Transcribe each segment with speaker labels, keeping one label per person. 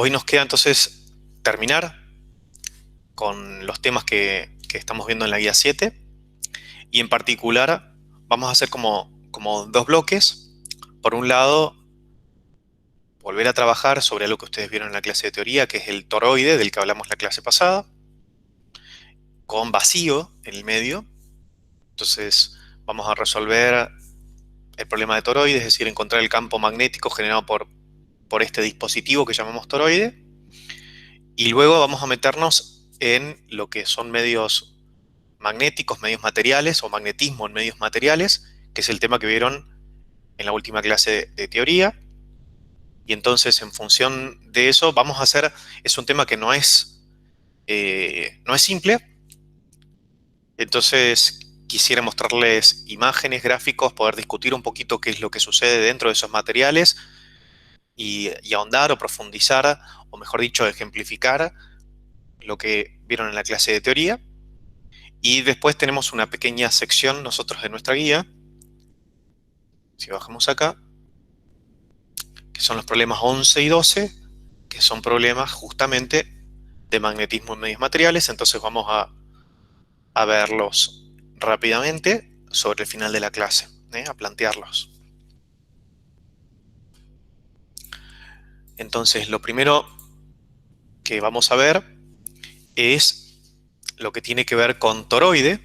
Speaker 1: Hoy nos queda entonces terminar con los temas que estamos viendo en la guía 7 y en particular vamos a hacer como dos bloques. Por un lado, volver a trabajar sobre algo que ustedes vieron en la clase de teoría, que es el toroide, del que hablamos la clase pasada, con vacío en el medio. Entonces vamos a resolver el problema de toroide, es decir, encontrar el campo magnético generado por este dispositivo que llamamos toroide. Y luego vamos a meternos en lo que son medios magnéticos, medios materiales o magnetismo en medios materiales, que es el tema que vieron en la última clase de teoría. Y entonces, en función de eso, vamos a hacer, es un tema que no es simple. Entonces, quisiera mostrarles imágenes, gráficos, poder discutir un poquito qué es lo que sucede dentro de esos materiales y ahondar o profundizar, o mejor dicho, ejemplificar lo que vieron en la clase de teoría. Y después tenemos una pequeña sección nosotros de nuestra guía, si bajamos acá, que son los problemas 11 y 12, que son problemas justamente de magnetismo en medios materiales. Entonces vamos a verlos rápidamente sobre el final de la clase, a plantearlos. Entonces lo primero que vamos a ver es lo que tiene que ver con toroide.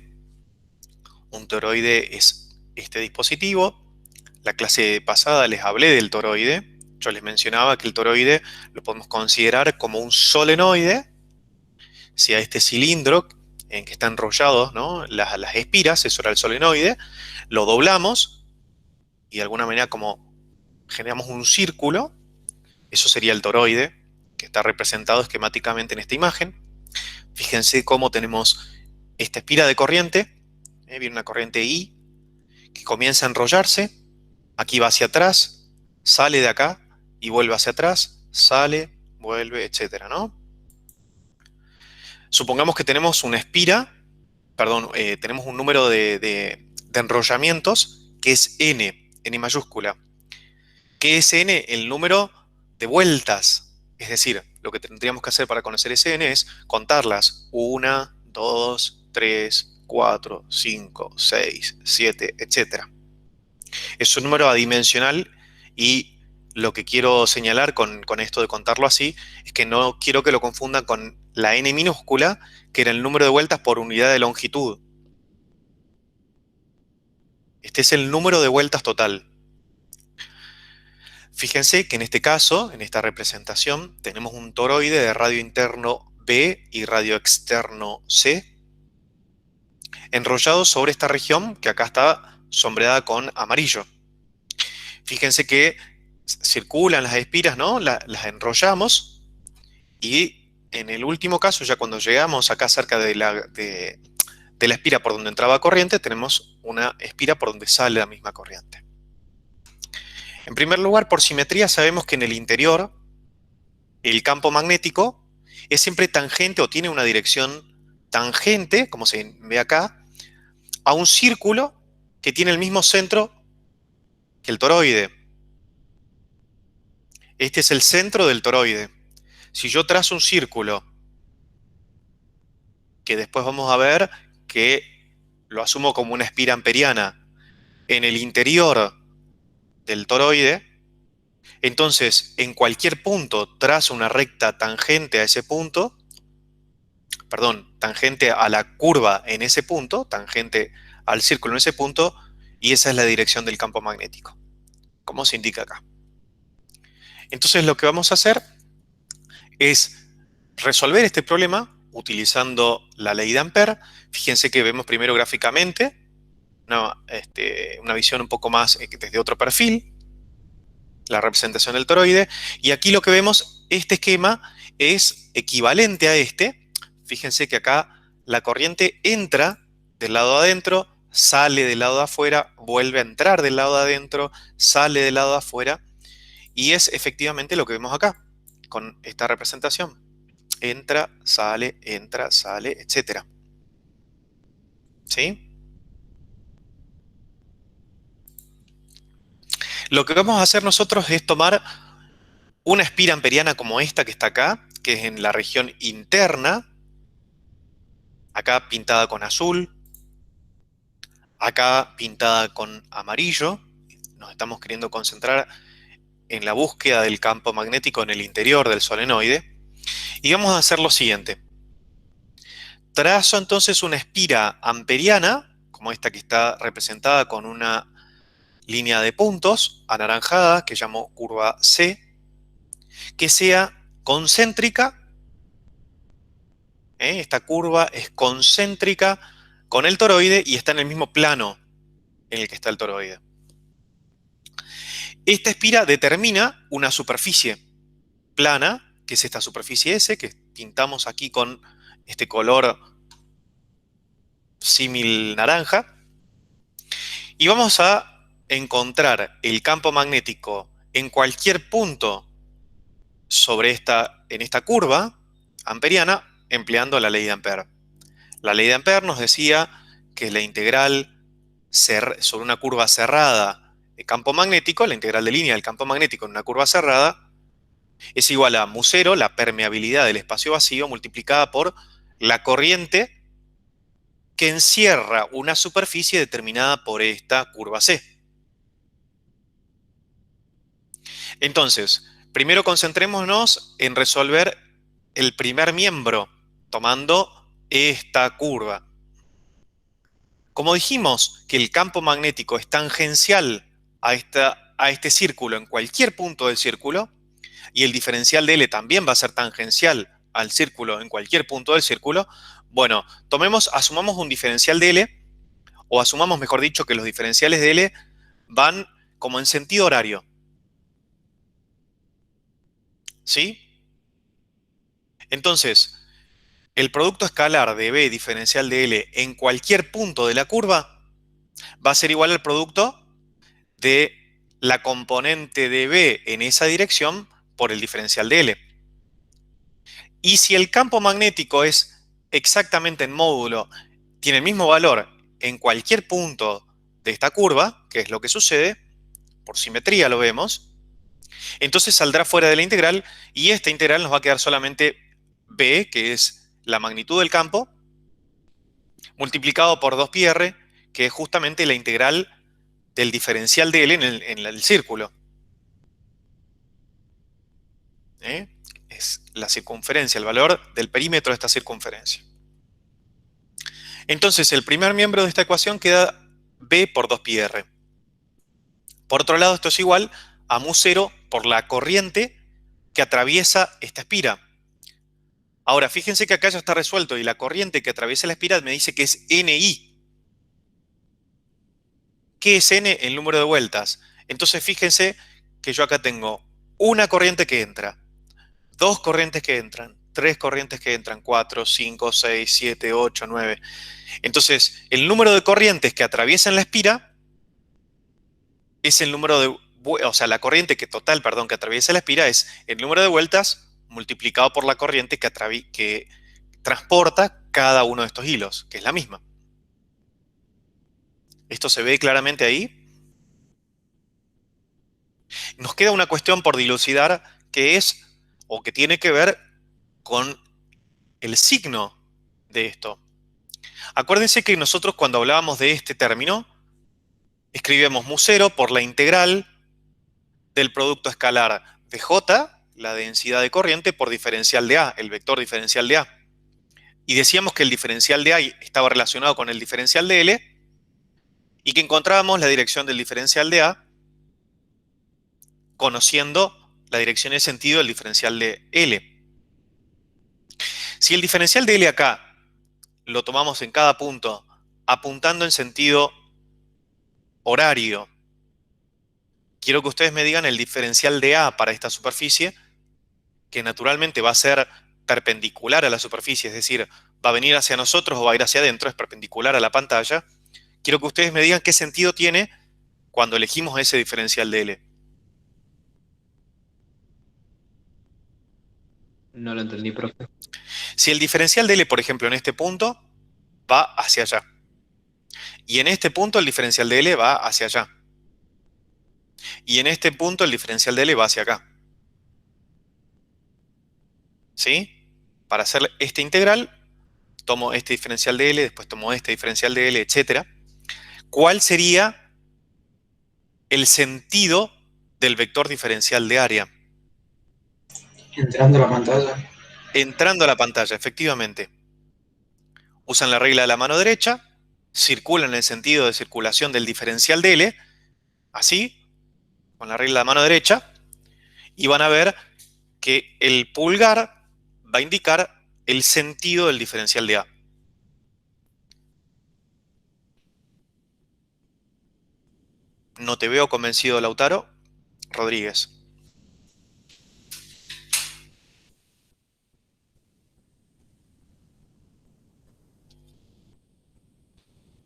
Speaker 1: Un toroide es este dispositivo. La clase pasada les hablé del toroide. Yo les mencionaba que el toroide lo podemos considerar como un solenoide. Si a este cilindro en que está enrollado, ¿no?, las espiras, eso era el solenoide, lo doblamos y de alguna manera como generamos un círculo, eso sería el toroide, que está representado esquemáticamente en esta imagen. Fíjense cómo tenemos esta espira de corriente, viene una corriente I, que comienza a enrollarse, aquí va hacia atrás, sale de acá y vuelve hacia atrás, sale, vuelve, etcétera, ¿no? Supongamos que tenemos una espira, perdón, tenemos un número de enrollamientos que es n mayúscula. ¿Qué es n? El número de vueltas. Es decir, lo que tendríamos que hacer para conocer ese n es contarlas. 1, 2, 3, 4, 5, 6, 7, etcétera. Es un número adimensional y lo que quiero señalar con esto de contarlo así es que no quiero que lo confundan con la n minúscula, que era el número de vueltas por unidad de longitud. Este es el número de vueltas total. Fíjense que en este caso, en esta representación, tenemos un toroide de radio interno B y radio externo C, enrollado sobre esta región que acá está sombreada con amarillo. Fíjense que circulan las espiras, ¿no? Las enrollamos y en el último caso, ya cuando llegamos acá cerca de la espira por donde entraba corriente, tenemos una espira por donde sale la misma corriente. En primer lugar, por simetría sabemos que en el interior el campo magnético es siempre tangente o tiene una dirección tangente, como se ve acá, a un círculo que tiene el mismo centro que el toroide. Este es el centro del toroide. Si yo trazo un círculo, que después vamos a ver que lo asumo como una espira amperiana, en el interior del toroide, entonces en cualquier punto trazo una recta tangente a ese punto, perdón, tangente a la curva en ese punto, tangente al círculo en ese punto, y esa es la dirección del campo magnético, como se indica acá. Entonces lo que vamos a hacer es resolver este problema utilizando la ley de Ampère. Fíjense que vemos primero gráficamente una visión un poco más desde otro perfil, la representación del toroide, y aquí lo que vemos, este esquema es equivalente a este. Fíjense que acá la corriente entra del lado de adentro, sale del lado de afuera, vuelve a entrar del lado de adentro, sale del lado de afuera, y es efectivamente lo que vemos acá, con esta representación. Entra, sale, etc. ¿Sí? Lo que vamos a hacer nosotros es tomar una espira amperiana como esta que está acá, que es en la región interna, acá pintada con azul, acá pintada con amarillo. Nos estamos queriendo concentrar en la búsqueda del campo magnético en el interior del solenoide. Y vamos a hacer lo siguiente. Trazo entonces una espira amperiana, como esta que está representada con una línea de puntos anaranjada, que llamo curva C, que sea concéntrica. Esta curva es concéntrica con el toroide y está en el mismo plano en el que está el toroide. Esta espira determina una superficie plana, que es esta superficie S, que pintamos aquí con este color símil naranja, y vamos a encontrar el campo magnético en cualquier punto en esta curva amperiana empleando la ley de Ampère. La ley de Ampère nos decía que la integral sobre una curva cerrada de campo magnético, la integral de línea del campo magnético en una curva cerrada, es igual a mu0, la permeabilidad del espacio vacío, multiplicada por la corriente que encierra una superficie determinada por esta curva C. Entonces, primero concentrémonos en resolver el primer miembro, tomando esta curva. Como dijimos que el campo magnético es tangencial a este círculo en cualquier punto del círculo, y el diferencial de L también va a ser tangencial al círculo en cualquier punto del círculo, bueno, asumamos un diferencial de L, o asumamos, mejor dicho, que los diferenciales de L van como en sentido horario. ¿Sí? Entonces, el producto escalar de B diferencial de L en cualquier punto de la curva va a ser igual al producto de la componente de B en esa dirección por el diferencial de L. Y si el campo magnético es exactamente en módulo, tiene el mismo valor en cualquier punto de esta curva, que es lo que sucede, por simetría lo vemos, entonces saldrá fuera de la integral y esta integral nos va a quedar solamente B, que es la magnitud del campo, multiplicado por 2πr, que es justamente la integral del diferencial de L en el círculo. Es la circunferencia, el valor del perímetro de esta circunferencia. Entonces, el primer miembro de esta ecuación queda B por 2πr. Por otro lado, esto es igual a mu0 por la corriente que atraviesa esta espira. Ahora, fíjense que acá ya está resuelto y la corriente que atraviesa la espira me dice que es NI. ¿Qué es N? El número de vueltas. Entonces, fíjense que yo acá tengo una corriente que entra, dos corrientes que entran, tres corrientes que entran, 4, 5, 6, 7, 8, 9. Entonces, el número de corrientes que atraviesan la espira es el número de, o sea, la corriente total, perdón, que atraviesa la espira es el número de vueltas multiplicado por la corriente que transporta cada uno de estos hilos, que es la misma. ¿Esto se ve claramente ahí? Nos queda una cuestión por dilucidar que es, o que tiene que ver con el signo de esto. Acuérdense que nosotros cuando hablábamos de este término, escribíamos mu0 por la integral del producto escalar de J, la densidad de corriente, por diferencial de A, el vector diferencial de A. Y decíamos que el diferencial de A estaba relacionado con el diferencial de L y que encontrábamos la dirección del diferencial de A conociendo la dirección y el sentido del diferencial de L. Si el diferencial de L acá lo tomamos en cada punto apuntando en sentido horario, quiero que ustedes me digan el diferencial de A para esta superficie, que naturalmente va a ser perpendicular a la superficie, es decir, va a venir hacia nosotros o va a ir hacia adentro, es perpendicular a la pantalla. Quiero que ustedes me digan qué sentido tiene cuando elegimos ese diferencial de L.
Speaker 2: No lo entendí, profe.
Speaker 1: Si el diferencial de L, por ejemplo, en este punto, va hacia allá. Y en este punto el diferencial de L va hacia allá. Y en este punto el diferencial de L va hacia acá. ¿sí? Para hacer esta integral, tomo este diferencial de L, después tomo este diferencial de L, etcétera. ¿Cuál sería el sentido del vector diferencial de área?
Speaker 2: Entrando a la pantalla.
Speaker 1: Entrando a la pantalla, efectivamente. Usan la regla de la mano derecha, circulan en el sentido de circulación del diferencial de L, así, con la regla de la mano derecha, y van a ver que el pulgar va a indicar el sentido del diferencial de A. No te veo convencido, Lautaro. Rodríguez.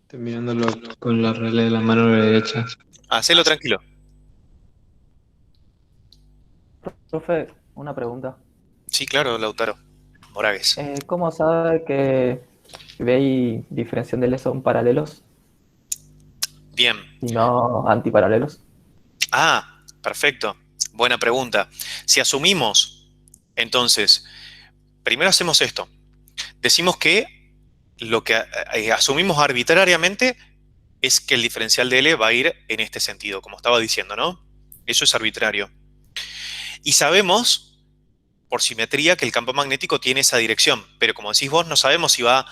Speaker 3: Estoy mirándolo con la regla de la mano derecha.
Speaker 1: Hacelo tranquilo.
Speaker 4: Profe, una pregunta.
Speaker 1: Sí, claro, Lautaro. Moragues.
Speaker 4: ¿Cómo sabe que B y diferencial de L son paralelos
Speaker 1: Bien.
Speaker 4: y no antiparalelos?
Speaker 1: Perfecto. Buena pregunta. Si asumimos, entonces, primero hacemos esto. Decimos que lo que asumimos arbitrariamente es que el diferencial de L va a ir en este sentido, como estaba diciendo, ¿no? Eso es arbitrario. Y sabemos, por simetría, que el campo magnético tiene esa dirección, pero como decís vos, no sabemos si va,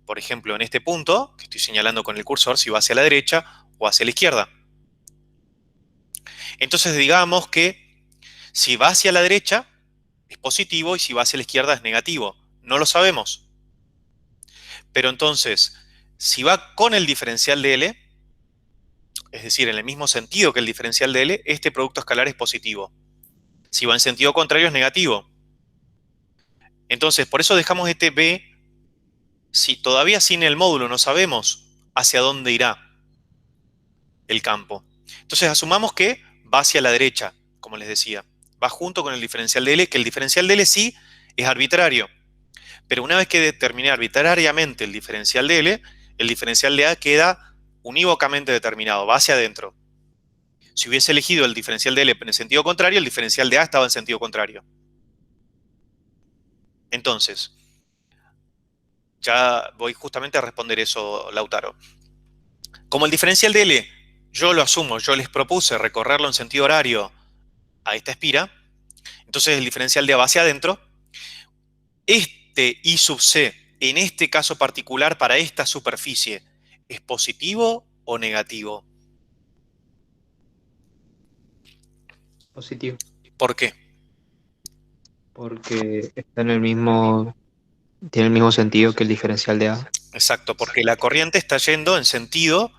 Speaker 1: por ejemplo, en este punto, que estoy señalando con el cursor, si va hacia la derecha o hacia la izquierda. Entonces digamos que si va hacia la derecha es positivo y si va hacia la izquierda es negativo. No lo sabemos. Pero entonces, si va con el diferencial de L, es decir, en el mismo sentido que el diferencial de L, este producto escalar es positivo. Si va en sentido contrario es negativo. Entonces, por eso dejamos este B, si todavía sin el módulo no sabemos hacia dónde irá el campo. Entonces, asumamos que va hacia la derecha, como les decía. Va junto con el diferencial de L, que el diferencial de L sí es arbitrario. Pero una vez que determiné arbitrariamente el diferencial de L, el diferencial de A queda unívocamente determinado, va hacia adentro. Si hubiese elegido el diferencial de L en el sentido contrario, el diferencial de A estaba en sentido contrario. Entonces, ya voy justamente a responder eso, Lautaro. Como el diferencial de L, yo lo asumo, yo les propuse recorrerlo en sentido horario a esta espira, entonces el diferencial de A va hacia adentro. Este I sub C, en este caso particular, para esta superficie, ¿es positivo o negativo?
Speaker 3: Positivo.
Speaker 1: ¿Por qué?
Speaker 3: Porque está en el mismo, tiene el mismo sentido que el diferencial de A.
Speaker 1: Exacto, porque la corriente está yendo en sentido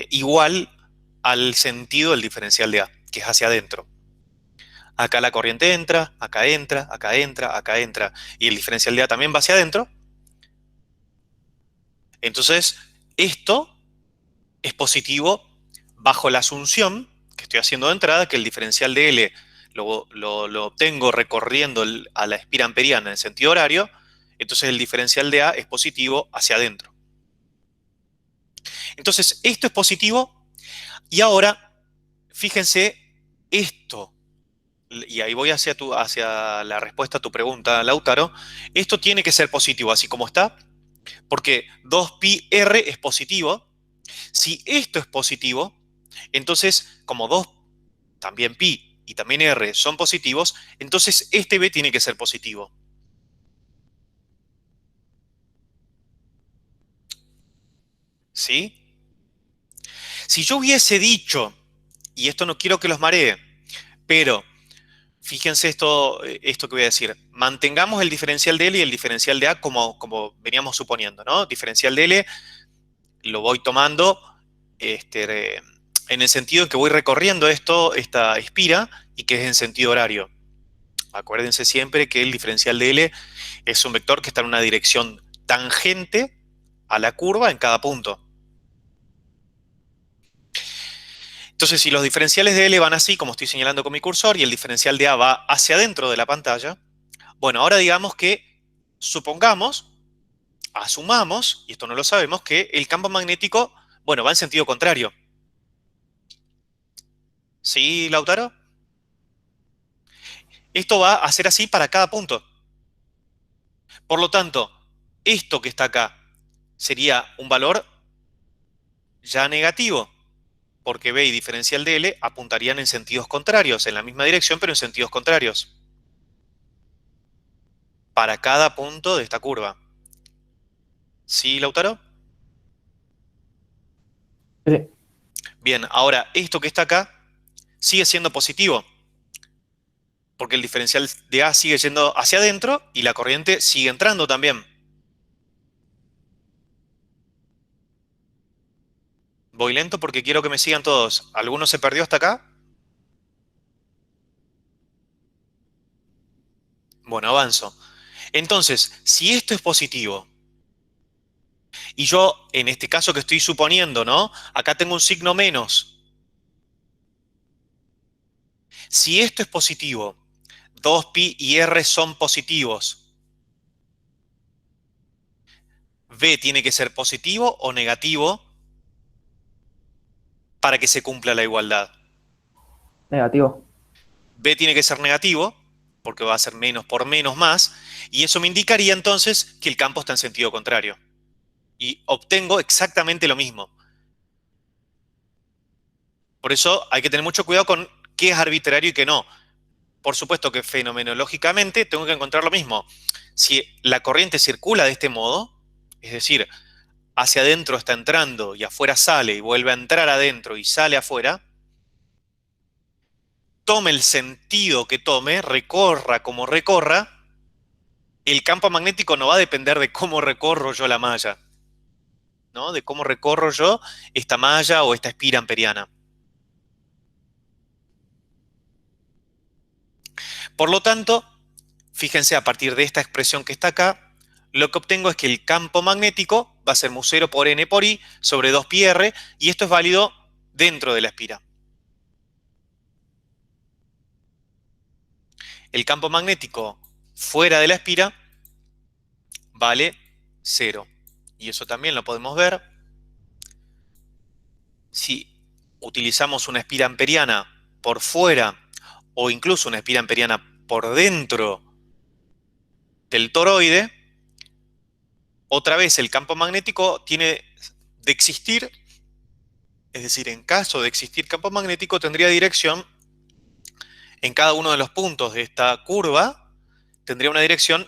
Speaker 1: igual al sentido del diferencial de A, que es hacia adentro. Acá la corriente entra, acá entra, acá entra, acá entra, y el diferencial de A también va hacia adentro. Entonces, esto es positivo bajo la asunción que estoy haciendo de entrada, que el diferencial de L lo obtengo recorriendo a la espira amperiana en sentido horario, entonces el diferencial de A es positivo hacia adentro. Entonces, esto es positivo y ahora, fíjense, esto, y ahí voy hacia la respuesta a tu pregunta, Lautaro, esto tiene que ser positivo, así como está, porque 2pi r es positivo. Si esto es positivo, entonces, como 2, también pi y también r son positivos, entonces este b tiene que ser positivo. ¿Sí? Si yo hubiese dicho, y esto no quiero que los maree, pero fíjense esto que voy a decir. Mantengamos el diferencial de L y el diferencial de A como veníamos suponiendo, ¿no? Diferencial de L lo voy tomando en el sentido en que voy recorriendo esta espira y que es en sentido horario. Acuérdense siempre que el diferencial de L es un vector que está en una dirección tangente a la curva en cada punto. Entonces, si los diferenciales de L van así, como estoy señalando con mi cursor, y el diferencial de A va hacia adentro de la pantalla, bueno, ahora digamos que supongamos, asumamos, y esto no lo sabemos, que el campo magnético, bueno, va en sentido contrario. ¿Sí, Lautaro? Esto va a ser así para cada punto. Por lo tanto, esto que está acá sería un valor ya negativo, porque B y diferencial de L apuntarían en sentidos contrarios, en la misma dirección, pero en sentidos contrarios, para cada punto de esta curva. ¿Sí, Lautaro?
Speaker 4: Sí.
Speaker 1: Bien, ahora, esto que está acá sigue siendo positivo, porque el diferencial de A sigue yendo hacia adentro y la corriente sigue entrando también. Voy lento porque quiero que me sigan todos. ¿Alguno se perdió hasta acá? Bueno, avanzo. Entonces, si esto es positivo, y yo, en este caso que estoy suponiendo, ¿no? Acá tengo un signo menos. Si esto es positivo, 2pi y r son positivos, B tiene que ser positivo o negativo para que se cumpla la igualdad.
Speaker 4: Negativo.
Speaker 1: B tiene que ser negativo, porque va a ser menos por menos más, y eso me indicaría entonces que el campo está en sentido contrario. Y obtengo exactamente lo mismo. Por eso hay que tener mucho cuidado con qué es arbitrario y qué no. Por supuesto que fenomenológicamente tengo que encontrar lo mismo. Si la corriente circula de este modo, es decir, hacia adentro está entrando y afuera sale y vuelve a entrar adentro y sale afuera, tome el sentido que tome, recorra como recorra, el campo magnético no va a depender de cómo recorro yo la malla, ¿no? De cómo recorro yo esta malla o esta espira amperiana. Por lo tanto, fíjense, a partir de esta expresión que está acá, lo que obtengo es que el campo magnético va a ser mu0 por n por i sobre 2πr, y esto es válido dentro de la espira. El campo magnético fuera de la espira vale 0. Y eso también lo podemos ver si utilizamos una espira amperiana por fuera o incluso una espira amperiana por dentro del toroide. Otra vez el campo magnético tiene de existir, es decir, en caso de existir campo magnético tendría dirección en cada uno de los puntos de esta curva, tendría una dirección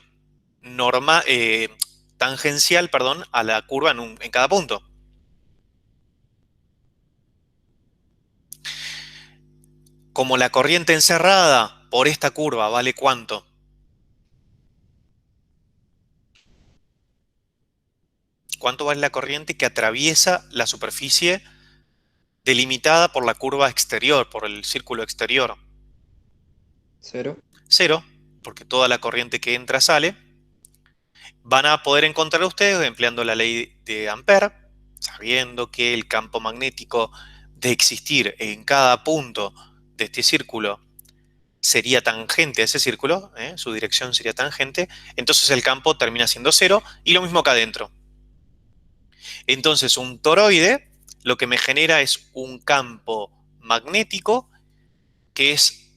Speaker 1: tangencial, perdón, a la curva en cada punto. Como la corriente encerrada por esta curva vale ¿cuánto? ¿Cuánto vale la corriente que atraviesa la superficie delimitada por la curva exterior, por el círculo exterior?
Speaker 3: 0.
Speaker 1: 0, porque toda la corriente que entra sale. Van a poder encontrar ustedes empleando la ley de Ampère, sabiendo que el campo magnético de existir en cada punto de este círculo sería tangente a ese círculo, su dirección sería tangente, entonces el campo termina siendo 0, y lo mismo acá adentro. Entonces un toroide lo que me genera es un campo magnético que es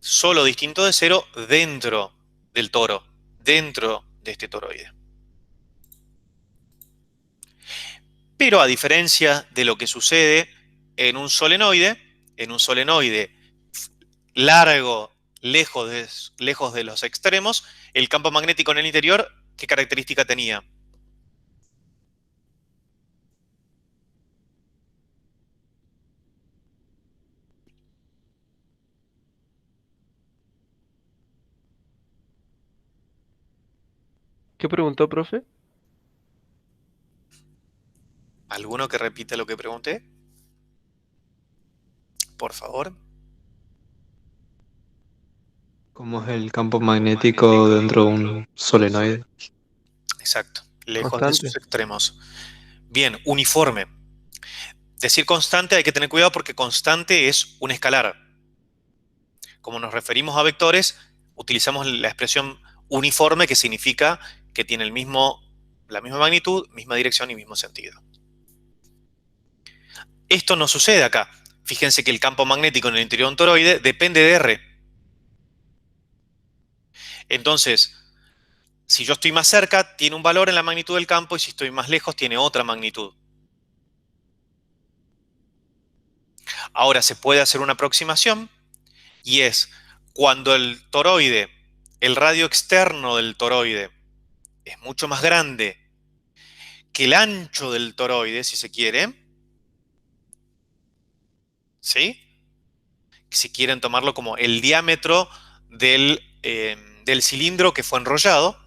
Speaker 1: solo distinto de 0 dentro del toro, dentro de este toroide. Pero a diferencia de lo que sucede en un solenoide largo, lejos de los extremos, el campo magnético en el interior, ¿qué característica tenía?
Speaker 2: ¿Qué preguntó, profe?
Speaker 1: ¿Alguno que repita lo que pregunté? Por favor.
Speaker 3: ¿Cómo es el campo magnético dentro de un solenoide?
Speaker 1: Exacto, lejos de sus
Speaker 2: Constante.
Speaker 1: extremos. Bien, uniforme. Decir constante hay que tener cuidado porque constante es un escalar. Como nos referimos a vectores, utilizamos la expresión uniforme, que significa que tiene la misma magnitud, misma dirección y mismo sentido. Esto no sucede acá. Fíjense que el campo magnético en el interior de un toroide depende de R. Entonces, Si yo estoy más cerca, tiene un valor en la magnitud del campo, y si estoy más lejos, tiene otra magnitud. Ahora se puede hacer una aproximación, y es cuando el toroide, el radio externo del toroide, es mucho más grande que el ancho del toroide, si se quiere, ¿sí? Si quieren tomarlo como el diámetro del cilindro que fue enrollado,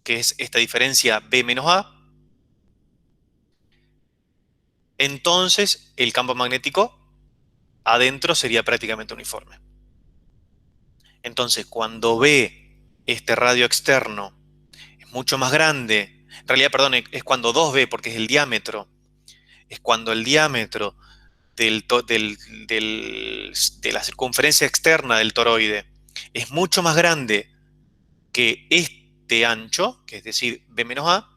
Speaker 1: que es esta diferencia B menos A, entonces el campo magnético adentro sería prácticamente uniforme. Entonces, cuando B, este radio externo, es mucho más grande, en realidad, perdón, es cuando 2B, porque es el diámetro, es cuando el diámetro de la circunferencia externa del toroide es mucho más grande que este ancho, que es decir, B menos A,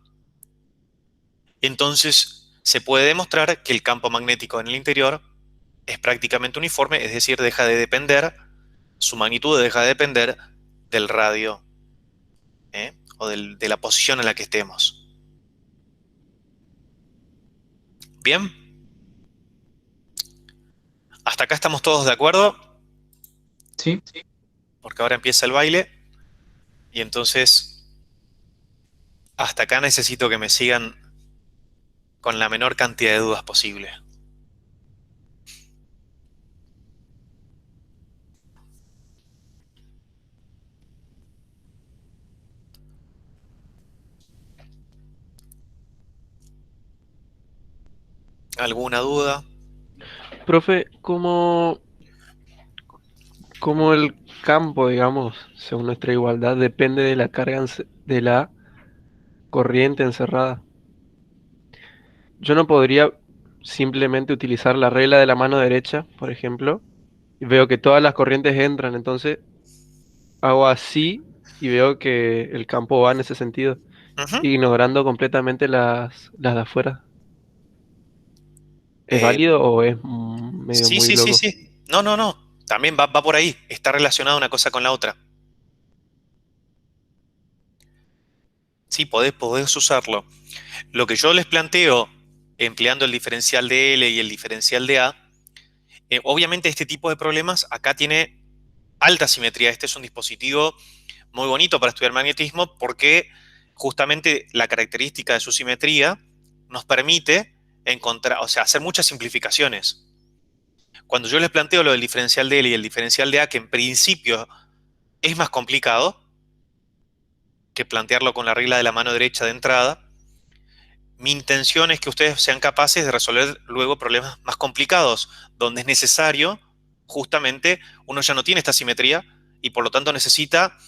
Speaker 1: entonces se puede demostrar que el campo magnético en el interior es prácticamente uniforme, es decir, deja de depender, su magnitud deja de depender del radio, o de la posición en la que estemos. Bien, hasta acá estamos todos de acuerdo,
Speaker 3: Sí.
Speaker 1: porque ahora empieza el baile, y entonces hasta acá necesito que me sigan con la menor cantidad de dudas posible. ¿Alguna duda?
Speaker 2: Profe, ¿cómo el campo, digamos, según nuestra igualdad, depende de la carga de la corriente encerrada? Yo no podría simplemente utilizar la regla de la mano derecha, por ejemplo, y veo que todas las corrientes entran, entonces hago así y veo que el campo va en ese sentido,
Speaker 1: Ujú.
Speaker 2: ignorando completamente las de afuera. ¿Es
Speaker 1: Eh,
Speaker 2: válido o es medio
Speaker 1: sí,
Speaker 2: muy
Speaker 1: sí, sí,
Speaker 2: loco?
Speaker 1: sí. No, no, no. También va por ahí. Está relacionada una cosa con la otra. Sí, podés usarlo. Lo que yo les planteo, empleando el diferencial de L y el diferencial de A, obviamente este tipo de problemas acá tiene alta simetría. Este es un dispositivo muy bonito para estudiar magnetismo, porque justamente la característica de su simetría nos permite encontrar, o sea, hacer muchas simplificaciones. Cuando yo les planteo lo del diferencial de L y el diferencial de A, que en principio es más complicado que plantearlo con la regla de la mano derecha de entrada, mi intención es que ustedes sean capaces de resolver luego problemas más complicados, donde es necesario, justamente, uno ya no tiene esta simetría, y por lo tanto necesita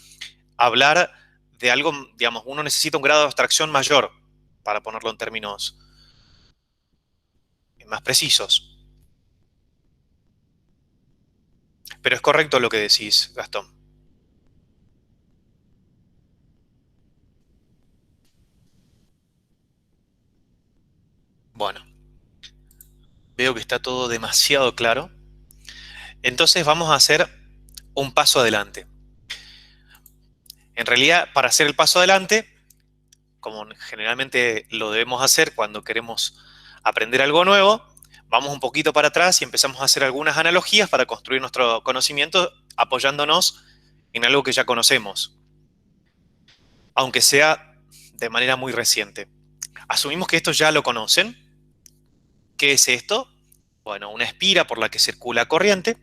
Speaker 1: hablar de algo, digamos, uno necesita un grado de abstracción mayor, para ponerlo en términos más precisos. Pero es correcto lo que decís, Gastón. Bueno, veo que está todo demasiado claro. Entonces vamos a hacer un paso adelante. En realidad, para hacer el paso adelante, como generalmente lo debemos hacer cuando queremos aprender algo nuevo, vamos un poquito para atrás y empezamos a hacer algunas analogías para construir nuestro conocimiento apoyándonos en algo que ya conocemos, aunque sea de manera muy reciente. Asumimos que esto ya lo conocen. ¿Qué es esto? Bueno, una espira por la que circula corriente.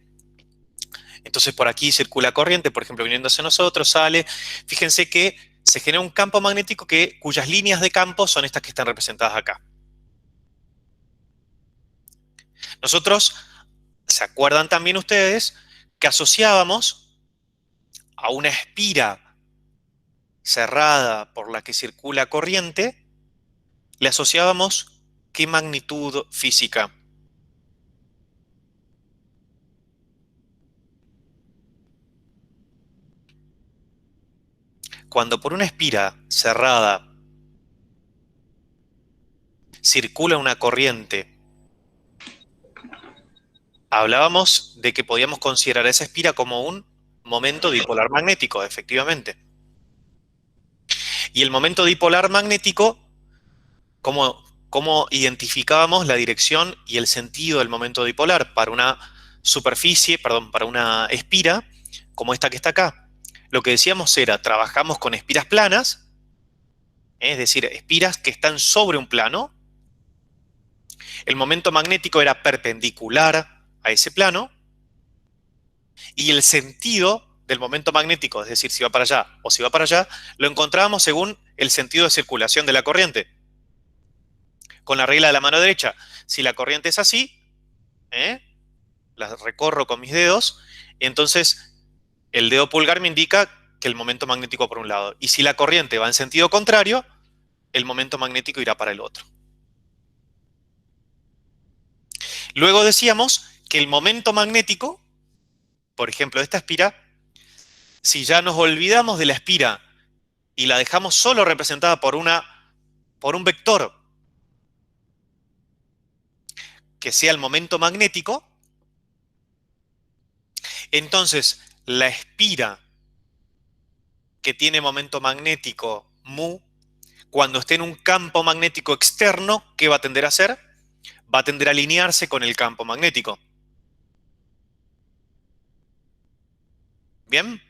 Speaker 1: Entonces por aquí circula corriente, por ejemplo, viniendo hacia nosotros, sale. Fíjense que se genera un campo magnético cuyas líneas de campo son estas que están representadas acá. Nosotros, ¿se acuerdan también ustedes que asociábamos a una espira cerrada por la que circula corriente, le asociábamos qué magnitud física? Cuando por una espira cerrada circula una corriente, hablábamos de que podíamos considerar esa espira como un momento dipolar magnético, efectivamente. Y el momento dipolar magnético, ¿cómo identificábamos la dirección y el sentido del momento dipolar para una superficie, perdón, para una espira como esta que está acá? Lo que decíamos era, trabajamos con espiras planas, es decir, espiras que están sobre un plano. El momento magnético era perpendicular a ese plano y el sentido del momento magnético, es decir, si va para allá o si va para allá, lo encontrábamos según el sentido de circulación de la corriente. Con la regla de la mano derecha, si la corriente es así, la recorro con mis dedos, entonces el dedo pulgar me indica que el momento magnético va por un lado. Y si la corriente va en sentido contrario, el momento magnético irá para el otro. Luego decíamos que el momento magnético, por ejemplo, de esta espira, si ya nos olvidamos de la espira y la dejamos solo representada por un vector que sea el momento magnético, entonces la espira que tiene momento magnético mu, cuando esté en un campo magnético externo, ¿qué va a tender a hacer? Va a tender a alinearse con el campo magnético. ¿Bien?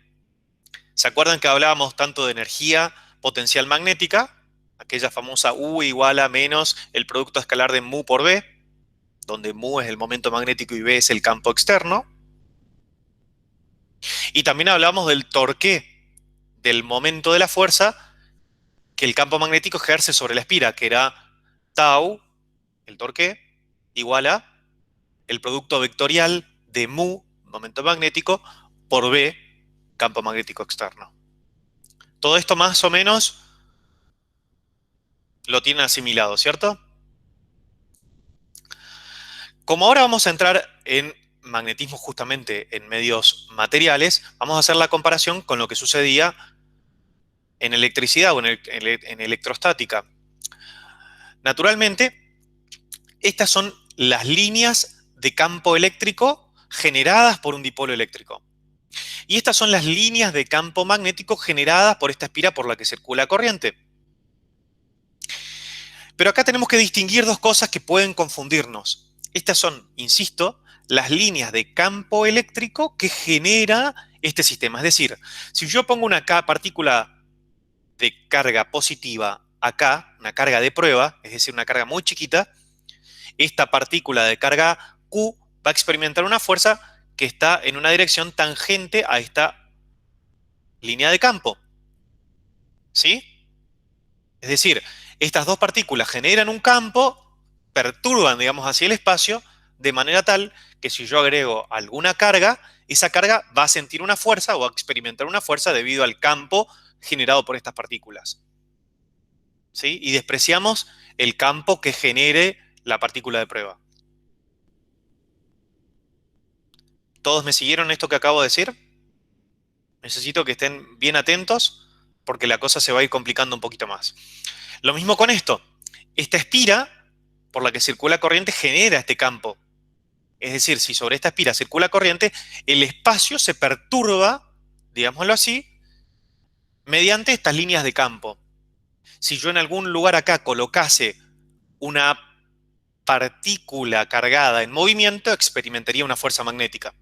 Speaker 1: ¿Se acuerdan que hablábamos tanto de energía potencial magnética? Aquella famosa U igual a menos el producto escalar de mu por B, donde mu es el momento magnético y B es el campo externo. Y también hablamos del torque, del momento de la fuerza que el campo magnético ejerce sobre la espira, que era tau, el torque, igual a el producto vectorial de mu, momento magnético, por B, campo magnético externo. Todo esto más o menos lo tienen asimilado, ¿cierto? Como ahora vamos a entrar en magnetismo justamente en medios materiales, vamos a hacer la comparación con lo que sucedía en electricidad o en electrostática. Naturalmente, estas son las líneas de campo eléctrico generadas por un dipolo eléctrico. Y estas son las líneas de campo magnético generadas por esta espira por la que circula corriente. Pero acá tenemos que distinguir dos cosas que pueden confundirnos. Estas son, insisto, las líneas de campo eléctrico que genera este sistema. Es decir, si yo pongo una partícula de carga positiva acá, una carga de prueba, es decir, una carga muy chiquita, esta partícula de carga Q va a experimentar una fuerza que está en una dirección tangente a esta línea de campo. ¿Sí? Es decir, estas dos partículas generan un campo, perturban, digamos así, el espacio, de manera tal que si yo agrego alguna carga, esa carga va a sentir una fuerza o va a experimentar una fuerza debido al campo generado por estas partículas. ¿Sí? Y despreciamos el campo que genere la partícula de prueba. ¿Todos me siguieron esto que acabo de decir? Necesito que estén bien atentos porque la cosa se va a ir complicando un poquito más. Lo mismo con esto. Esta espira por la que circula corriente genera este campo. Es decir, si sobre esta espira circula corriente, el espacio se perturba, digámoslo así, mediante estas líneas de campo. Si yo en algún lugar acá colocase una partícula cargada en movimiento, experimentaría una fuerza magnética.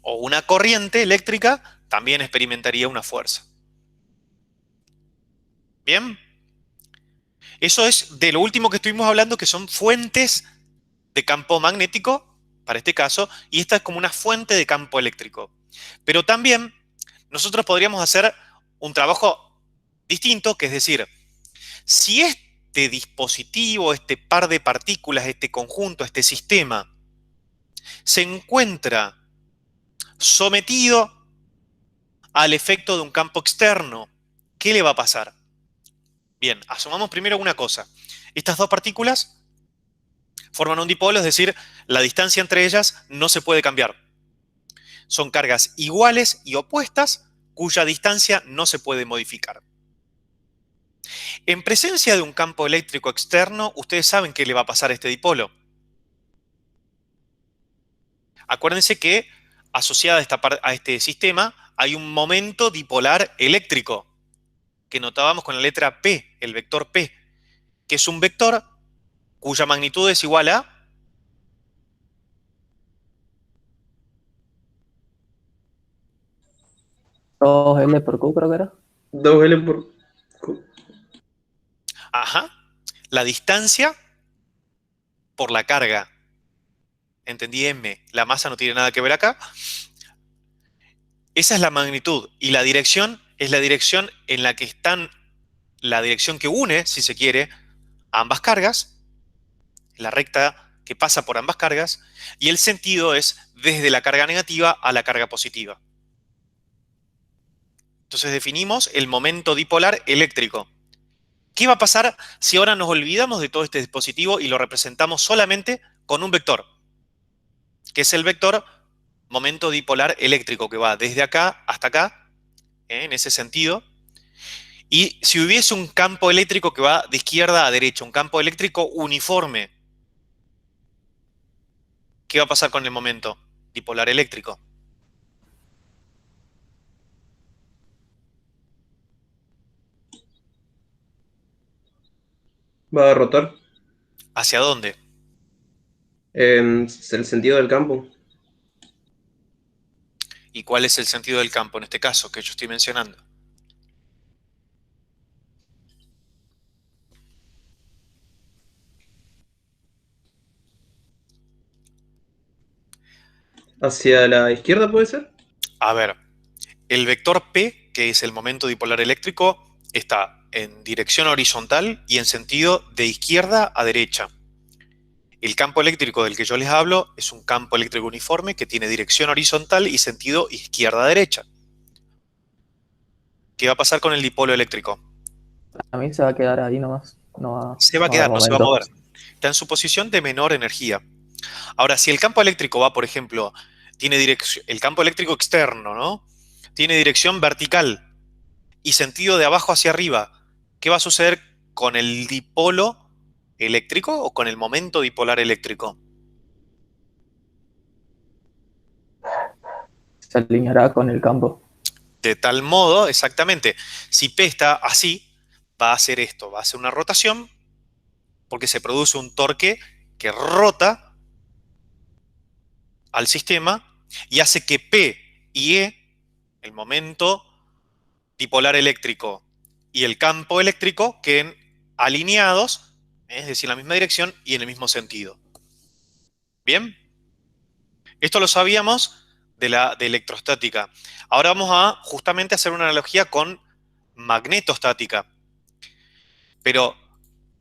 Speaker 1: O una corriente eléctrica también experimentaría una fuerza. ¿Bien? Eso es de lo último que estuvimos hablando, que son fuentes de campo magnético, para este caso, y esta es como una fuente de campo eléctrico. Pero también nosotros podríamos hacer un trabajo distinto, que es decir, si este dispositivo, este par de partículas, este conjunto, este sistema, se encuentra sometido al efecto de un campo externo, ¿qué le va a pasar? Bien, asumamos primero una cosa. Estas dos partículas forman un dipolo, es decir, la distancia entre ellas no se puede cambiar. Son cargas iguales y opuestas cuya distancia no se puede modificar. En presencia de un campo eléctrico externo, ustedes saben qué le va a pasar a este dipolo. Acuérdense que asociada a este sistema hay un momento dipolar eléctrico. que notábamos con la letra P, el vector P, que es un vector cuya magnitud es igual a
Speaker 4: 2L por Q creo que era.
Speaker 5: 2L por Q.
Speaker 1: ajá, la distancia por la carga. Entendí M, la masa no tiene nada que ver acá. Esa es la magnitud. Y la dirección es la dirección en la que están, la dirección que une, si se quiere, a ambas cargas, la recta que pasa por ambas cargas, y el sentido es desde la carga negativa a la carga positiva. Entonces definimos el momento dipolar eléctrico. ¿Qué va a pasar si ahora nos olvidamos de todo este dispositivo y lo representamos solamente con un vector? Que es el vector momento dipolar eléctrico, que va desde acá hasta acá, en ese sentido. Y si hubiese un campo eléctrico que va de izquierda a derecha, un campo eléctrico uniforme, ¿qué va a pasar con el momento dipolar eléctrico?
Speaker 5: Va a rotar.
Speaker 1: ¿Hacia dónde?
Speaker 5: Es el sentido del campo.
Speaker 1: ¿Y cuál es el sentido del campo en este caso que yo estoy mencionando?
Speaker 5: ¿Hacia la izquierda puede ser?
Speaker 1: A ver, el vector P, que es el momento dipolar eléctrico, está en dirección horizontal y en sentido de izquierda a derecha. El campo eléctrico del que yo les hablo es un campo eléctrico uniforme que tiene dirección horizontal y sentido izquierda a derecha. ¿Qué va a pasar con el dipolo eléctrico?
Speaker 4: A mí se va a quedar ahí nomás. No va,
Speaker 1: Se va a
Speaker 4: no va a haber
Speaker 1: quedar, no se va a mover.
Speaker 4: momento.
Speaker 1: Está en su posición de menor energía. Ahora, si el campo eléctrico va, por ejemplo, tiene dirección, el campo eléctrico externo, ¿no? Tiene dirección vertical y sentido de abajo hacia arriba, ¿qué va a suceder con el dipolo eléctrico o con el momento dipolar eléctrico?
Speaker 4: Se alineará con el campo.
Speaker 1: De tal modo, exactamente, si P está así, va a hacer esto, va a hacer una rotación, porque se produce un torque que rota al sistema y hace que P y E, el momento dipolar eléctrico y el campo eléctrico, queden alineados, es decir, en la misma dirección y en el mismo sentido. ¿Bien? Esto lo sabíamos de electrostática. Ahora vamos a justamente hacer una analogía con magnetostática. Pero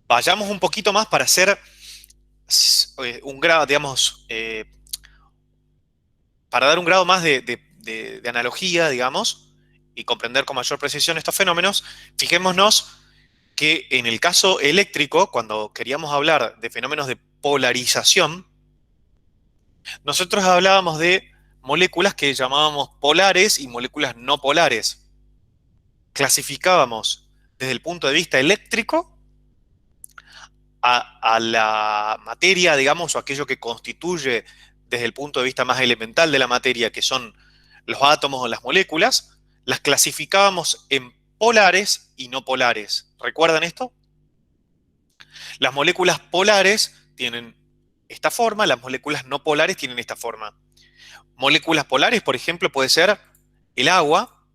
Speaker 1: vayamos un poquito más para hacer un grado, digamos, para dar un grado más de analogía, digamos, y comprender con mayor precisión estos fenómenos. Fijémonos que en el caso eléctrico, cuando queríamos hablar de fenómenos de polarización, nosotros hablábamos de moléculas que llamábamos polares y moléculas no polares. Clasificábamos desde el punto de vista eléctrico a la materia, digamos, o aquello que constituye desde el punto de vista más elemental de la materia, que son los átomos o las moléculas, las clasificábamos en polares y no polares. ¿Recuerdan esto? Las moléculas polares tienen esta forma, las moléculas no polares tienen esta forma. Moléculas polares, por ejemplo, puede ser el agua.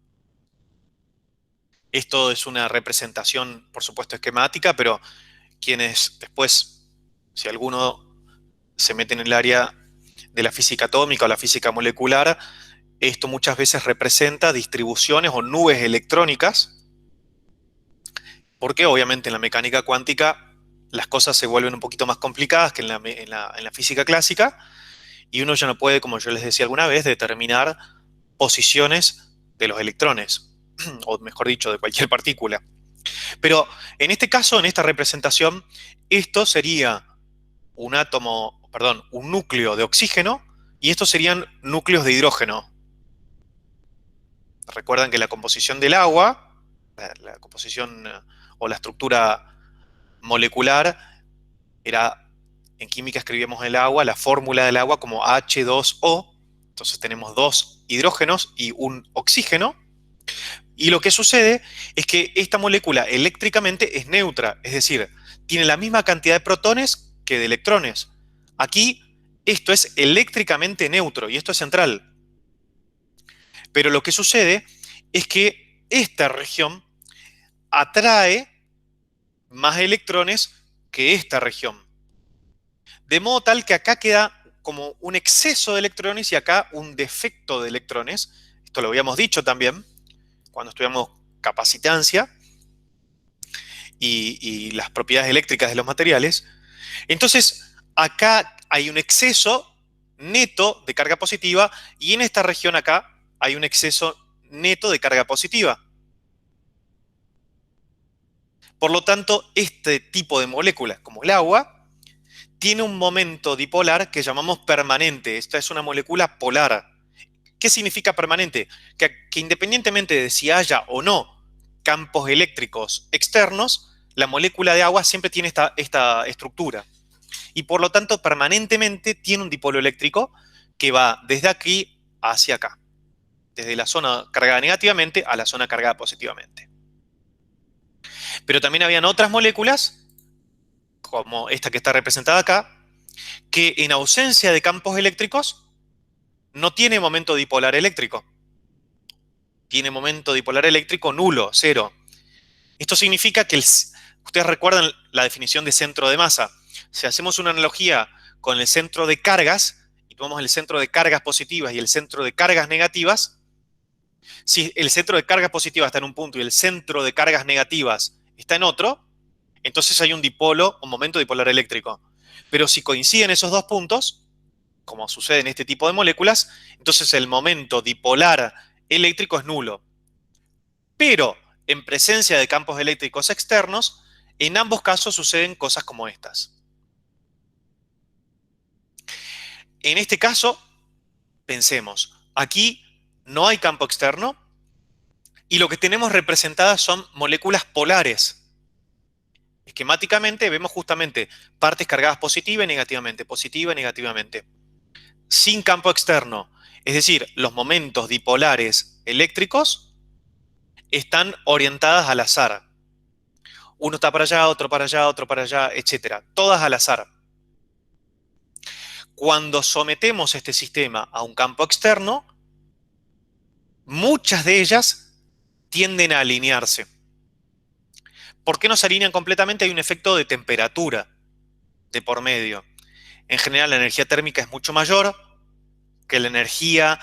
Speaker 1: Esto es una representación, por supuesto, esquemática, pero quienes después, si alguno se mete en el área de la física atómica o la física molecular, esto muchas veces representa distribuciones o nubes electrónicas, porque obviamente en la mecánica cuántica las cosas se vuelven un poquito más complicadas que en la física clásica, y uno ya no puede, como yo les decía alguna vez, determinar posiciones de los electrones, o mejor dicho, de cualquier partícula. Pero en este caso, en esta representación, esto sería un átomo, perdón, un núcleo de oxígeno, y estos serían núcleos de hidrógeno. Recuerdan que la composición del agua, la composición o la estructura molecular era, en química escribíamos el agua, la fórmula del agua como H2O, entonces tenemos dos hidrógenos y un oxígeno, Y lo que sucede es que esta molécula eléctricamente es neutra, es decir, tiene la misma cantidad de protones que de electrones. Aquí esto es eléctricamente neutro y esto es central. Pero lo que sucede es que esta región atrae más electrones que esta región. De modo tal que acá queda como un exceso de electrones y acá un defecto de electrones. Esto lo habíamos dicho también cuando estudiamos capacitancia y las propiedades eléctricas de los materiales. Entonces, acá hay un exceso neto de carga positiva y en esta región acá hay un exceso neto de carga positiva. Por lo tanto, este tipo de moléculas, como el agua, tiene un momento dipolar que llamamos permanente. Esta es una molécula polar. ¿Qué significa permanente? Que independientemente de si haya o no campos eléctricos externos, la molécula de agua siempre tiene esta estructura. Y por lo tanto, permanentemente tiene un dipolo eléctrico que va desde aquí hacia acá. Desde la zona cargada negativamente a la zona cargada positivamente. Pero también habían otras moléculas, como esta que está representada acá, que en ausencia de campos eléctricos no tiene momento dipolar eléctrico. Tiene momento dipolar eléctrico nulo, cero. Esto significa que, ustedes recuerdan la definición de centro de masa. Si hacemos una analogía con el centro de cargas, y tomamos el centro de cargas positivas y el centro de cargas negativas, si el centro de cargas positivas está en un punto y el centro de cargas negativas está en otro, entonces hay un dipolo, un momento dipolar eléctrico. Pero si coinciden esos dos puntos, como sucede en este tipo de moléculas, entonces el momento dipolar eléctrico es nulo. Pero en presencia de campos eléctricos externos, en ambos casos suceden cosas como estas. En este caso, pensemos, aquí no hay campo externo y lo que tenemos representadas son moléculas polares. Esquemáticamente vemos justamente partes cargadas positiva y negativamente. Sin campo externo, es decir, los momentos dipolares eléctricos están orientadas al azar. Uno está para allá, otro para allá, otro para allá, etc. Todas al azar. Cuando sometemos este sistema a un campo externo, muchas de ellas tienden a alinearse. ¿Por qué no se alinean completamente? Hay un efecto de temperatura de por medio. En general, la energía térmica es mucho mayor que la energía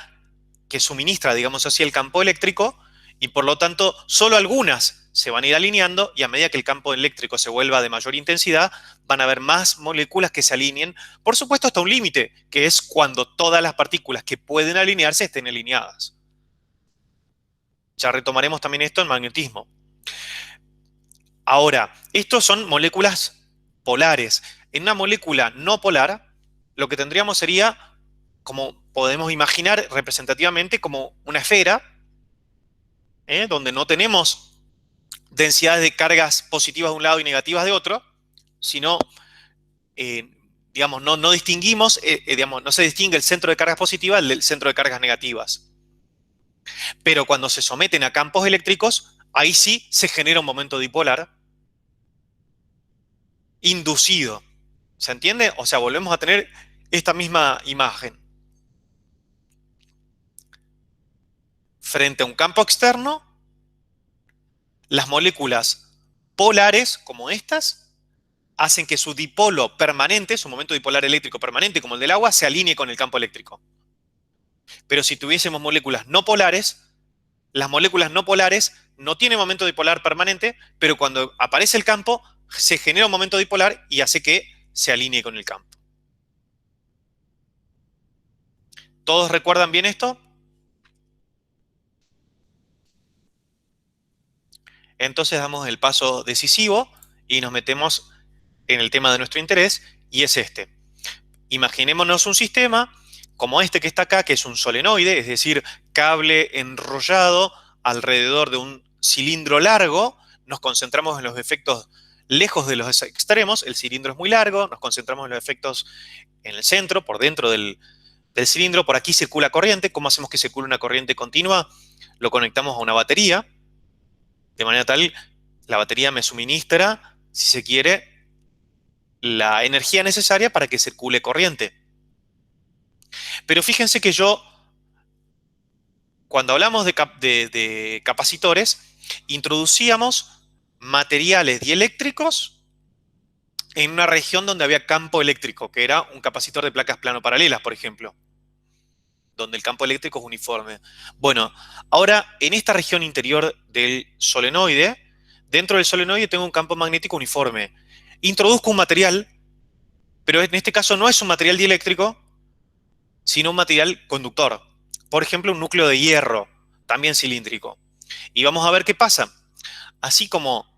Speaker 1: que suministra, digamos así, el campo eléctrico, y por lo tanto, solo algunas se van a ir alineando, y a medida que el campo eléctrico se vuelva de mayor intensidad, van a haber más moléculas que se alineen. Por supuesto, hasta un límite, que es cuando todas las partículas que pueden alinearse estén alineadas. Ya retomaremos también esto en magnetismo. Ahora, estos son moléculas polares. En una molécula no polar, lo que tendríamos sería, como podemos imaginar representativamente, como una esfera, donde no tenemos densidades de cargas positivas de un lado y negativas de otro, sino, digamos, no distinguimos, digamos, no se distingue el centro de cargas positivas del centro de cargas negativas. Pero cuando se someten a campos eléctricos, ahí sí se genera un momento dipolar inducido. ¿Se entiende? O sea, volvemos a tener esta misma imagen. Frente a un campo externo, las moléculas polares, como estas, hacen que su dipolo permanente, su momento dipolar eléctrico permanente, como el del agua, se alinee con el campo eléctrico. Pero si tuviésemos moléculas no polares, las moléculas no polares no tienen momento dipolar permanente, pero cuando aparece el campo, se genera un momento dipolar y hace que se alinee con el campo. ¿Todos recuerdan bien esto? Entonces damos el paso decisivo y nos metemos en el tema de nuestro interés, y es este. Imaginémonos un sistema como este que está acá, que es un solenoide, es decir, cable enrollado alrededor de un cilindro largo. Nos concentramos en los efectos lejos de los extremos, el cilindro es muy largo, nos concentramos en los efectos en el centro, por dentro del cilindro. Por aquí circula corriente. ¿Cómo hacemos que circule una corriente continua? Lo conectamos a una batería. De manera tal, la batería me suministra, si se quiere, la energía necesaria para que circule corriente. Pero fíjense que cuando hablamos de capacitores, introducíamos materiales dieléctricos en una región donde había campo eléctrico, que era un capacitor de placas plano-paralelas, por ejemplo, donde el campo eléctrico es uniforme. Bueno, ahora en esta región interior del solenoide, dentro del solenoide tengo un campo magnético uniforme. Introduzco un material, pero en este caso no es un material dieléctrico, sino un material conductor. Por ejemplo, un núcleo de hierro, también cilíndrico. Y vamos a ver qué pasa. Así como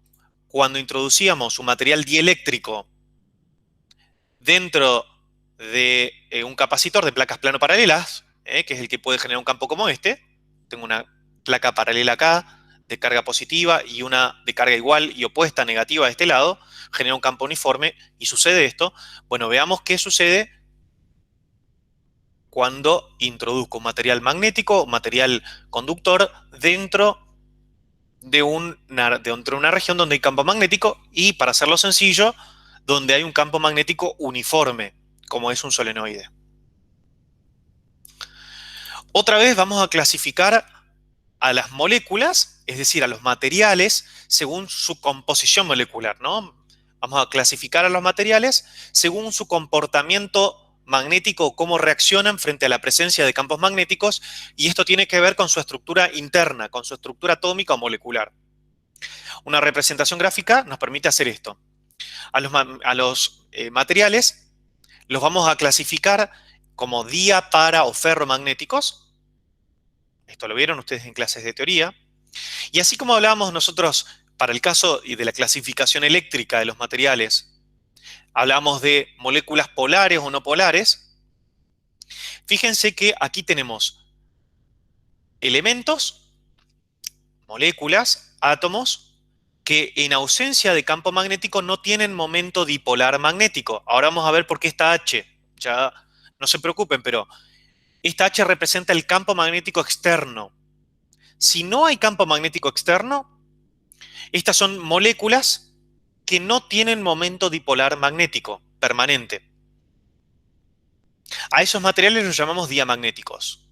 Speaker 1: cuando introducíamos un material dieléctrico dentro de un capacitor de placas plano-paralelas, que es el que puede generar un campo como este, tengo una placa paralela acá, de carga positiva, y una de carga igual y opuesta, negativa, de este lado, genera un campo uniforme, y sucede esto. Bueno, veamos qué sucede cuando introduzco un material magnético, material conductor, dentro de una región donde hay campo magnético y, para hacerlo sencillo, donde hay un campo magnético uniforme, como es un solenoide. Otra vez vamos a clasificar a las moléculas, es decir, a los materiales, según su composición molecular, ¿no? Vamos a clasificar a los materiales según su comportamiento magnético, cómo reaccionan frente a la presencia de campos magnéticos, y esto tiene que ver con su estructura interna, con su estructura atómica o molecular. Una representación gráfica nos permite hacer esto. A los materiales los vamos a clasificar como dia, para o ferromagnéticos. Esto lo vieron ustedes en clases de teoría. Y así como hablábamos nosotros para el caso de la clasificación eléctrica de los materiales, hablamos de moléculas polares o no polares. Fíjense que aquí tenemos elementos, moléculas, átomos, que en ausencia de campo magnético no tienen momento dipolar magnético. Ahora vamos a ver por qué esta H. Ya no se preocupen, pero esta H representa el campo magnético externo. Si no hay campo magnético externo, estas son moléculas que no tienen momento dipolar magnético permanente. A esos materiales los llamamos diamagnéticos.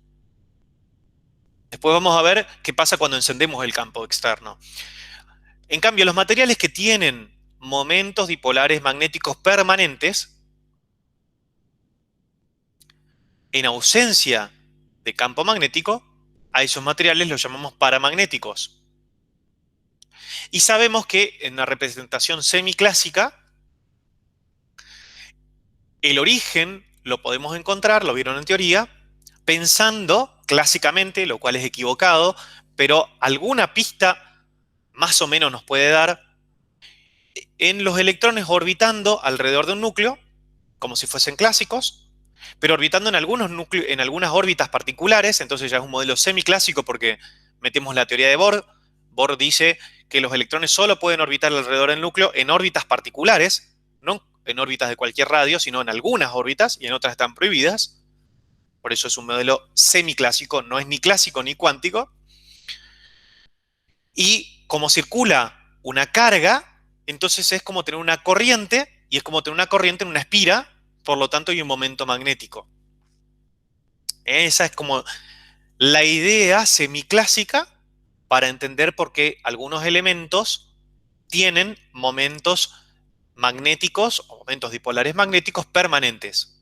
Speaker 1: Después vamos a ver qué pasa cuando encendemos el campo externo. En cambio, los materiales que tienen momentos dipolares magnéticos permanentes, en ausencia de campo magnético, a esos materiales los llamamos paramagnéticos. Y sabemos que en la representación semiclásica, el origen lo podemos encontrar, lo vieron en teoría, pensando clásicamente, lo cual es equivocado, pero alguna pista más o menos nos puede dar, en los electrones orbitando alrededor de un núcleo, como si fuesen clásicos, pero orbitando en algunas órbitas particulares. Entonces ya es un modelo semiclásico porque metemos la teoría de Bohr. Bohr dice que los electrones solo pueden orbitar alrededor del núcleo en órbitas particulares, no en órbitas de cualquier radio, sino en algunas órbitas, y en otras están prohibidas. Por eso es un modelo semiclásico, no es ni clásico ni cuántico. Y como circula una carga, entonces es como tener una corriente, y es como tener una corriente en una espira, por lo tanto hay un momento magnético. Esa es como la idea semiclásica para entender por qué algunos elementos tienen momentos magnéticos o momentos dipolares magnéticos permanentes.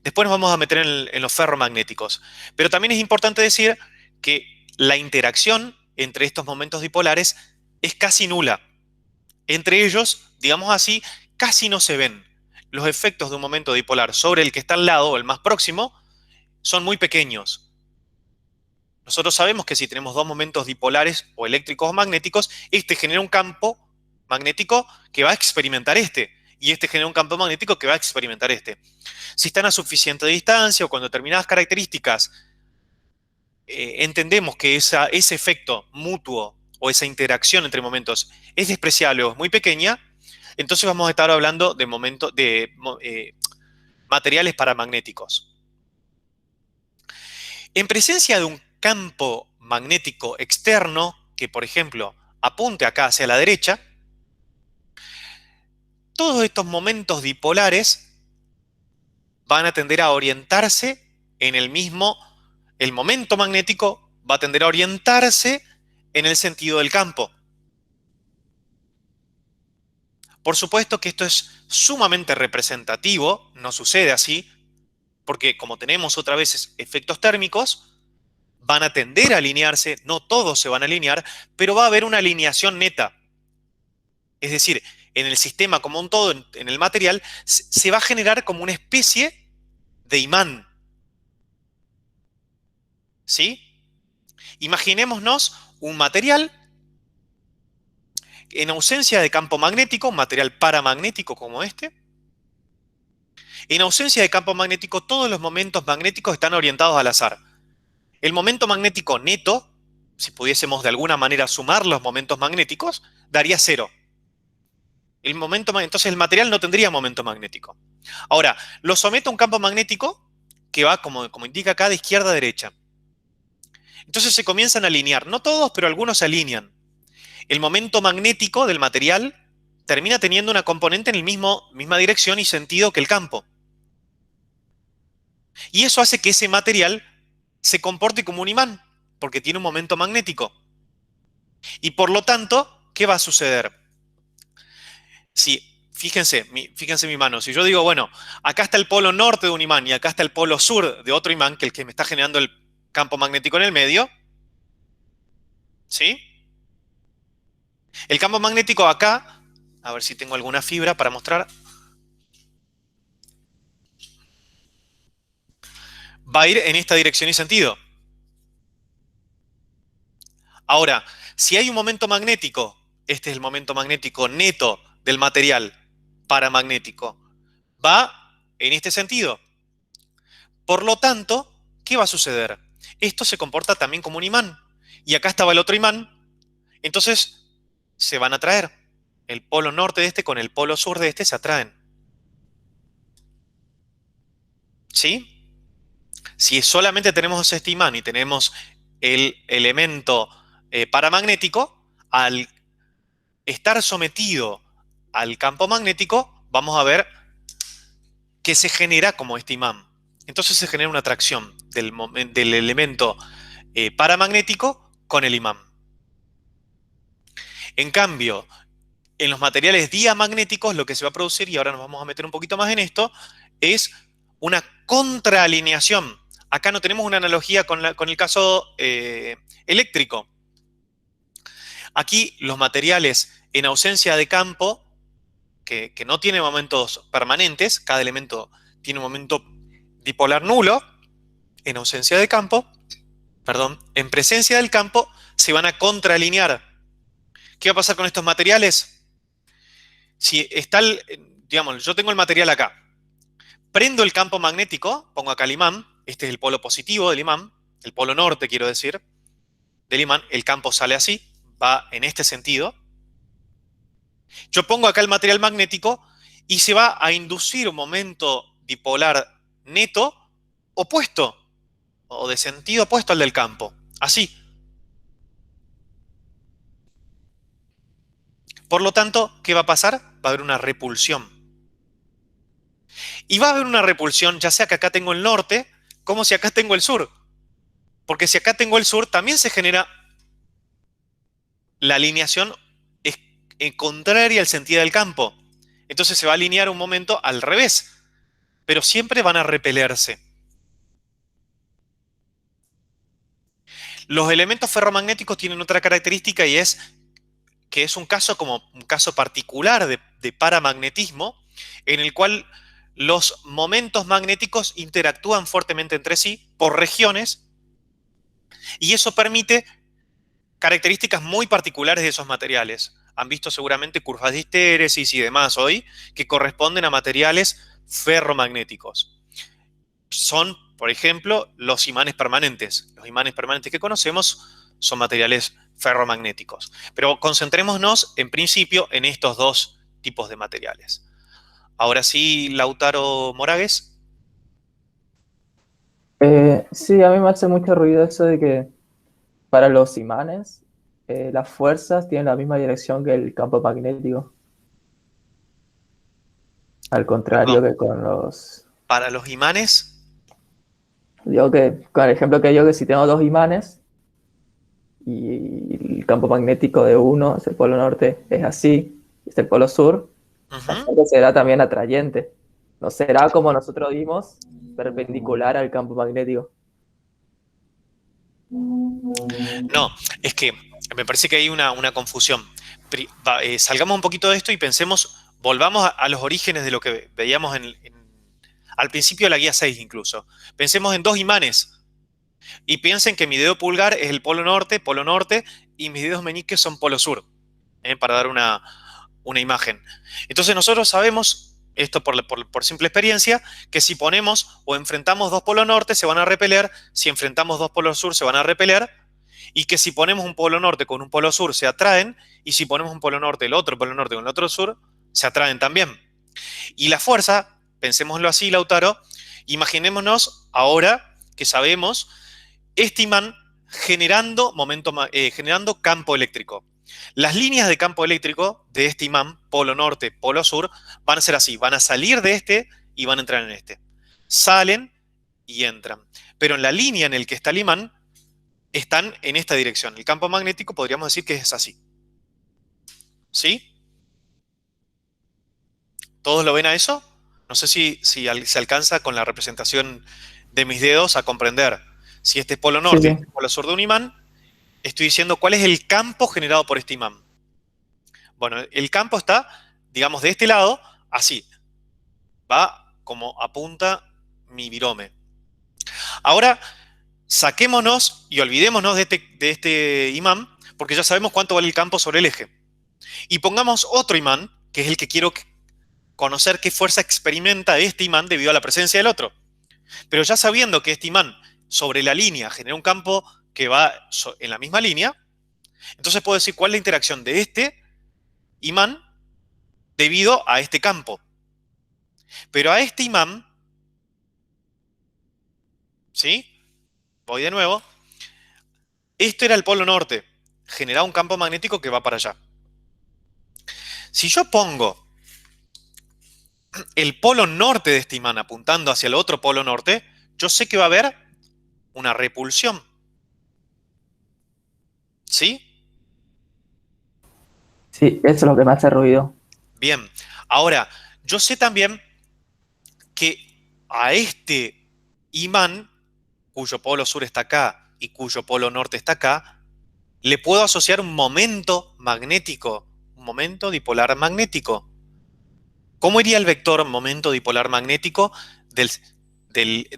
Speaker 1: Después nos vamos a meter en los ferromagnéticos. Pero también es importante decir que la interacción entre estos momentos dipolares es casi nula. Entre ellos, digamos así, casi no se ven. Los efectos de un momento dipolar sobre el que está al lado o el más próximo son muy pequeños. Nosotros sabemos que si tenemos dos momentos dipolares o eléctricos o magnéticos, este genera un campo magnético que va a experimentar este, y este genera un campo magnético que va a experimentar este. Si están a suficiente distancia o con determinadas características, entendemos que ese efecto mutuo o esa interacción entre momentos es despreciable o es muy pequeña, entonces vamos a estar hablando de materiales paramagnéticos. En presencia de un campo magnético externo, que, por ejemplo, apunte acá hacia la derecha, todos estos momentos dipolares van a tender a orientarse en el mismo, el momento magnético va a tender a orientarse en el sentido del campo. Por supuesto que esto es sumamente representativo, no sucede así, porque como tenemos otra vez efectos térmicos, van a tender a alinearse, no todos se van a alinear, pero va a haber una alineación neta. Es decir, en el sistema como un todo, en el material, se va a generar como una especie de imán. ¿Sí? Imaginémonos un material en ausencia de campo magnético, un material paramagnético como este. En ausencia de campo magnético, todos los momentos magnéticos están orientados al azar. El momento magnético neto, si pudiésemos de alguna manera sumar los momentos magnéticos, daría 0. Entonces el material no tendría momento magnético. Ahora, lo someto a un campo magnético que va, como indica acá, de izquierda a derecha. Entonces se comienzan a alinear. No todos, pero algunos se alinean. El momento magnético del material termina teniendo una componente en la misma dirección y sentido que el campo. Y eso hace que ese material se comporte como un imán, porque tiene un momento magnético. Y por lo tanto, ¿qué va a suceder? Fíjense mi mano. Si yo digo, bueno, acá está el polo norte de un imán y acá está el polo sur de otro imán, que es el que me está generando el campo magnético en el medio, ¿sí? El campo magnético acá, a ver si tengo alguna fibra para mostrar, va a ir en esta dirección y sentido. Ahora, si hay un momento magnético, este es el momento magnético neto del material paramagnético, va en este sentido. Por lo tanto, ¿qué va a suceder? Esto se comporta también como un imán. Y acá estaba el otro imán. Entonces, se van a atraer. El polo norte de este con el polo sur de este se atraen. ¿Sí? Si solamente tenemos este imán y tenemos el elemento paramagnético, al estar sometido al campo magnético, vamos a ver que se genera como este imán. Entonces se genera una atracción del elemento paramagnético con el imán. En cambio, en los materiales diamagnéticos lo que se va a producir, y ahora nos vamos a meter un poquito más en esto, es una contraalineación. Acá no tenemos una analogía con el caso eléctrico. Aquí los materiales en ausencia de campo, que no tienen momentos permanentes, cada elemento tiene un momento dipolar nulo, en ausencia de campo, perdón, en presencia del campo, se van a contraalinear. ¿Qué va a pasar con estos materiales? Si está digamos, yo tengo el material acá, prendo el campo magnético, pongo acá el imán, este es el polo positivo del imán, el polo norte quiero decir, del imán, el campo sale así, va en este sentido. Yo pongo acá el material magnético y se va a inducir un momento dipolar neto opuesto, o de sentido opuesto al del campo, así. Por lo tanto, ¿qué va a pasar? Va a haber una repulsión. Y va a haber una repulsión, ya sea que acá tengo el norte, como si acá tengo el sur. Porque si acá tengo el sur, también se genera la alineación contraria al sentido del campo. Entonces se va a alinear un momento al revés. Pero siempre van a repelerse. Los elementos ferromagnéticos tienen otra característica y es que es un caso particular de paramagnetismo en el cual los momentos magnéticos interactúan fuertemente entre sí por regiones y eso permite características muy particulares de esos materiales. Han visto seguramente curvas de histéresis y demás hoy que corresponden a materiales ferromagnéticos. Son, por ejemplo, los imanes permanentes. Los imanes permanentes que conocemos son materiales ferromagnéticos. Pero concentrémonos en principio en estos dos tipos de materiales. Ahora sí, Lautaro Moragues.
Speaker 4: Sí, a mí me hace mucho ruido eso de que para los imanes las fuerzas tienen la misma dirección que el campo magnético. Al contrario
Speaker 1: Perdón,
Speaker 4: que con los...
Speaker 1: para los imanes,
Speaker 4: Digo que, con el ejemplo que digo, que si tengo dos imanes y el campo magnético de uno, es el polo norte, es así, es el polo sur, la
Speaker 1: ujú,
Speaker 4: fuerza será también atrayente. No será como nosotros vimos, perpendicular al campo magnético.
Speaker 1: no, es que me parece que hay una confusión. Salgamos un poquito de esto y pensemos, volvamos a los orígenes de lo que veíamos al principio de la guía 6 incluso. Pensemos en dos imanes y piensen que mi dedo pulgar es el polo norte, y mis dedos meñiques son polo sur, para dar una imagen. Entonces nosotros sabemos, esto por simple experiencia, que si ponemos o enfrentamos dos polos norte se van a repeler, si enfrentamos dos polos sur se van a repeler, y que si ponemos un polo norte con un polo sur se atraen, y si ponemos un polo norte, el otro polo norte con el otro sur, se atraen también. Y la fuerza, pensémoslo así, Lautaro, imaginémonos ahora que sabemos este imán generando campo eléctrico. Las líneas de campo eléctrico de este imán, polo norte, polo sur, van a ser así, van a salir de este y van a entrar en este. Salen y entran. Pero en la línea en la que está el imán, están en esta dirección. El campo magnético podríamos decir que es así. ¿Sí? ¿Todos lo ven a eso? No sé si se alcanza con la representación de mis dedos a comprender. Si este es polo
Speaker 4: Sí,
Speaker 1: norte y
Speaker 4: sí.
Speaker 1: este es polo sur de un imán, estoy diciendo cuál es el campo generado por este imán. Bueno, el campo está, digamos, de este lado, así. Va como apunta mi virome. Ahora, saquémonos y olvidémonos de este imán, porque ya sabemos cuánto vale el campo sobre el eje. Y pongamos otro imán, que es el que quiero conocer qué fuerza experimenta este imán debido a la presencia del otro. Pero ya sabiendo que este imán sobre la línea genera un campo que va en la misma línea, entonces puedo decir cuál es la interacción de este imán debido a este campo. Pero a este imán, ¿sí? Voy de nuevo. Esto era el polo norte. Generaba un campo magnético que va para allá. Si yo pongo el polo norte de este imán apuntando hacia el otro polo norte, yo sé que va a haber una repulsión. ¿Sí?
Speaker 4: Sí, eso es lo que me hace ruido.
Speaker 1: Bien. Ahora, yo sé también que a este imán, cuyo polo sur está acá y cuyo polo norte está acá, le puedo asociar un momento magnético, un momento dipolar magnético. ¿Cómo iría el vector momento dipolar magnético de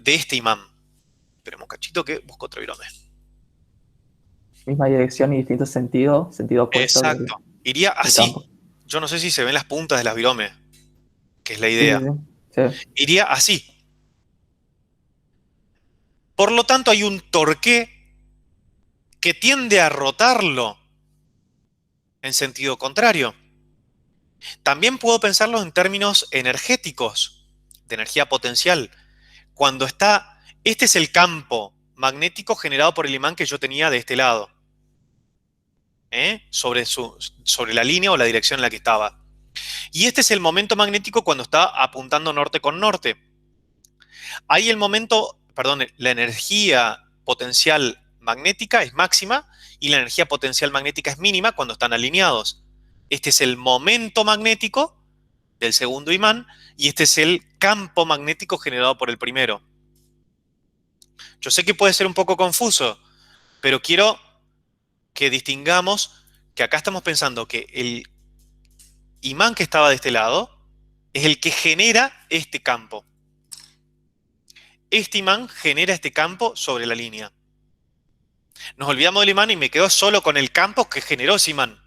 Speaker 1: este imán? Esperemos un cachito que busco otro virome.
Speaker 4: Misma dirección y distinto sentido, sentido opuesto
Speaker 1: Exacto. Iría
Speaker 4: del
Speaker 1: así.
Speaker 4: campo.
Speaker 1: Yo no sé si se ven las puntas de las viromes, que es la
Speaker 4: Sí, sí,
Speaker 1: idea.
Speaker 4: sí. Sí.
Speaker 1: Iría así. Por lo tanto, hay un torque que tiende a rotarlo en sentido contrario. También puedo pensarlo en términos energéticos, de energía potencial. Cuando está, este es el campo magnético generado por el imán que yo tenía de este lado, sobre la línea o la dirección en la que estaba. Y este es el momento magnético cuando está apuntando norte con norte. Ahí el momento, perdón, la energía potencial magnética es máxima y la energía potencial magnética es mínima cuando están alineados. Este es el momento magnético del segundo imán y este es el campo magnético generado por el primero. Yo sé que puede ser un poco confuso, pero quiero que distingamos que acá estamos pensando que el imán que estaba de este lado es el que genera este campo. Este imán genera este campo sobre la línea. Nos olvidamos del imán y me quedo solo con el campo que generó ese imán.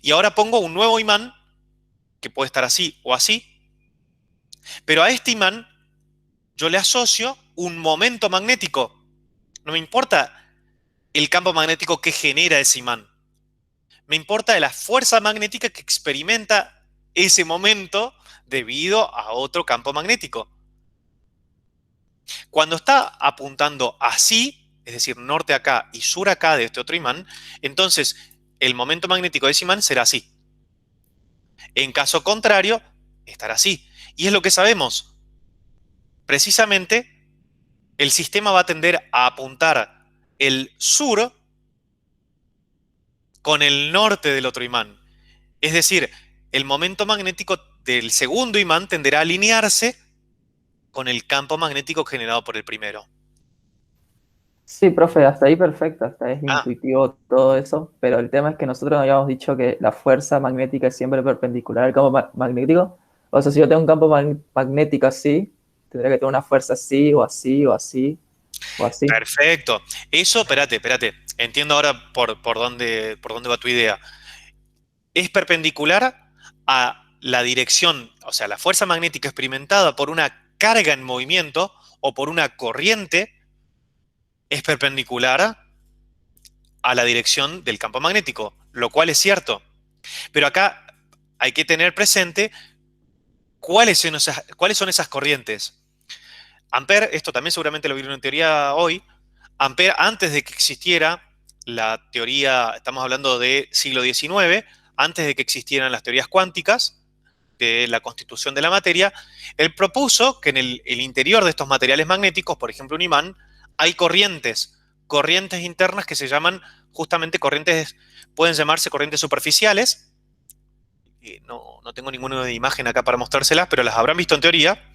Speaker 1: Y ahora pongo un nuevo imán, que puede estar así o así, pero a este imán yo le asocio un momento magnético. No me importa el campo magnético que genera ese imán. Me importa la fuerza magnética que experimenta ese momento debido a otro campo magnético. Cuando está apuntando así, es decir, norte acá y sur acá de este otro imán, entonces el momento magnético de ese imán será así. En caso contrario, estará así. Y es lo que sabemos. Precisamente, el sistema va a tender a apuntar el sur con el norte del otro imán. Es decir, el momento magnético del segundo imán tenderá a alinearse con el campo magnético generado por el primero.
Speaker 4: Sí, profe, hasta ahí perfecto, hasta ahí es
Speaker 1: Ah,
Speaker 4: intuitivo todo eso, pero el tema es que nosotros habíamos dicho que la fuerza magnética es siempre perpendicular al campo magnético. O sea, si yo tengo un campo magnético así, tendría que tener una fuerza así, o así, o así, o así.
Speaker 1: perfecto. Eso, espérate. Entiendo ahora por dónde va tu idea. Es perpendicular a la dirección, o sea, la fuerza magnética experimentada por una carga en movimiento o por una corriente es perpendicular a la dirección del campo magnético, lo cual es cierto. Pero acá hay que tener presente cuáles son esas corrientes. Ampère, esto también seguramente lo vieron en teoría hoy, Ampère, antes de que existiera la teoría, estamos hablando de siglo XIX, antes de que existieran las teorías cuánticas de la constitución de la materia, él propuso que en el interior de estos materiales magnéticos, por ejemplo un imán, hay corrientes internas que se llaman justamente corrientes, pueden llamarse corrientes superficiales. No tengo ninguna imagen acá para mostrárselas, pero las habrán visto en teoría,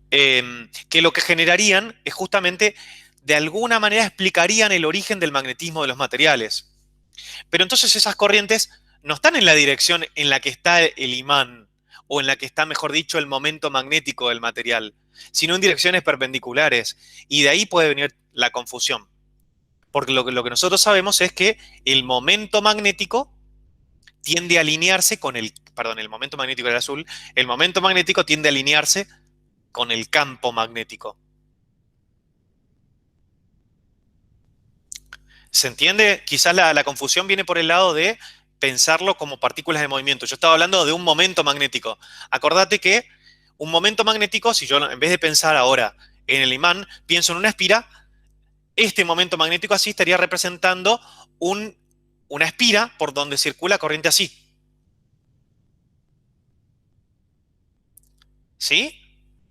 Speaker 1: que lo que generarían es justamente, de alguna manera, explicarían el origen del magnetismo de los materiales. Pero entonces esas corrientes no están en la dirección en la que está el imán, o en la que está, mejor dicho, el momento magnético del material, sino en direcciones perpendiculares. Y de ahí puede venir la confusión. Porque lo que nosotros sabemos es que el momento magnético tiende a alinearse con el momento magnético del azul, el momento magnético tiende a alinearse con el campo magnético. ¿Se entiende? Quizás la confusión viene por el lado de pensarlo como partículas de movimiento. Yo estaba hablando de un momento magnético. Acordate que un momento magnético, si yo en vez de pensar ahora en el imán, pienso en una espira, este momento magnético así estaría representando una espira por donde circula corriente así. ¿Sí?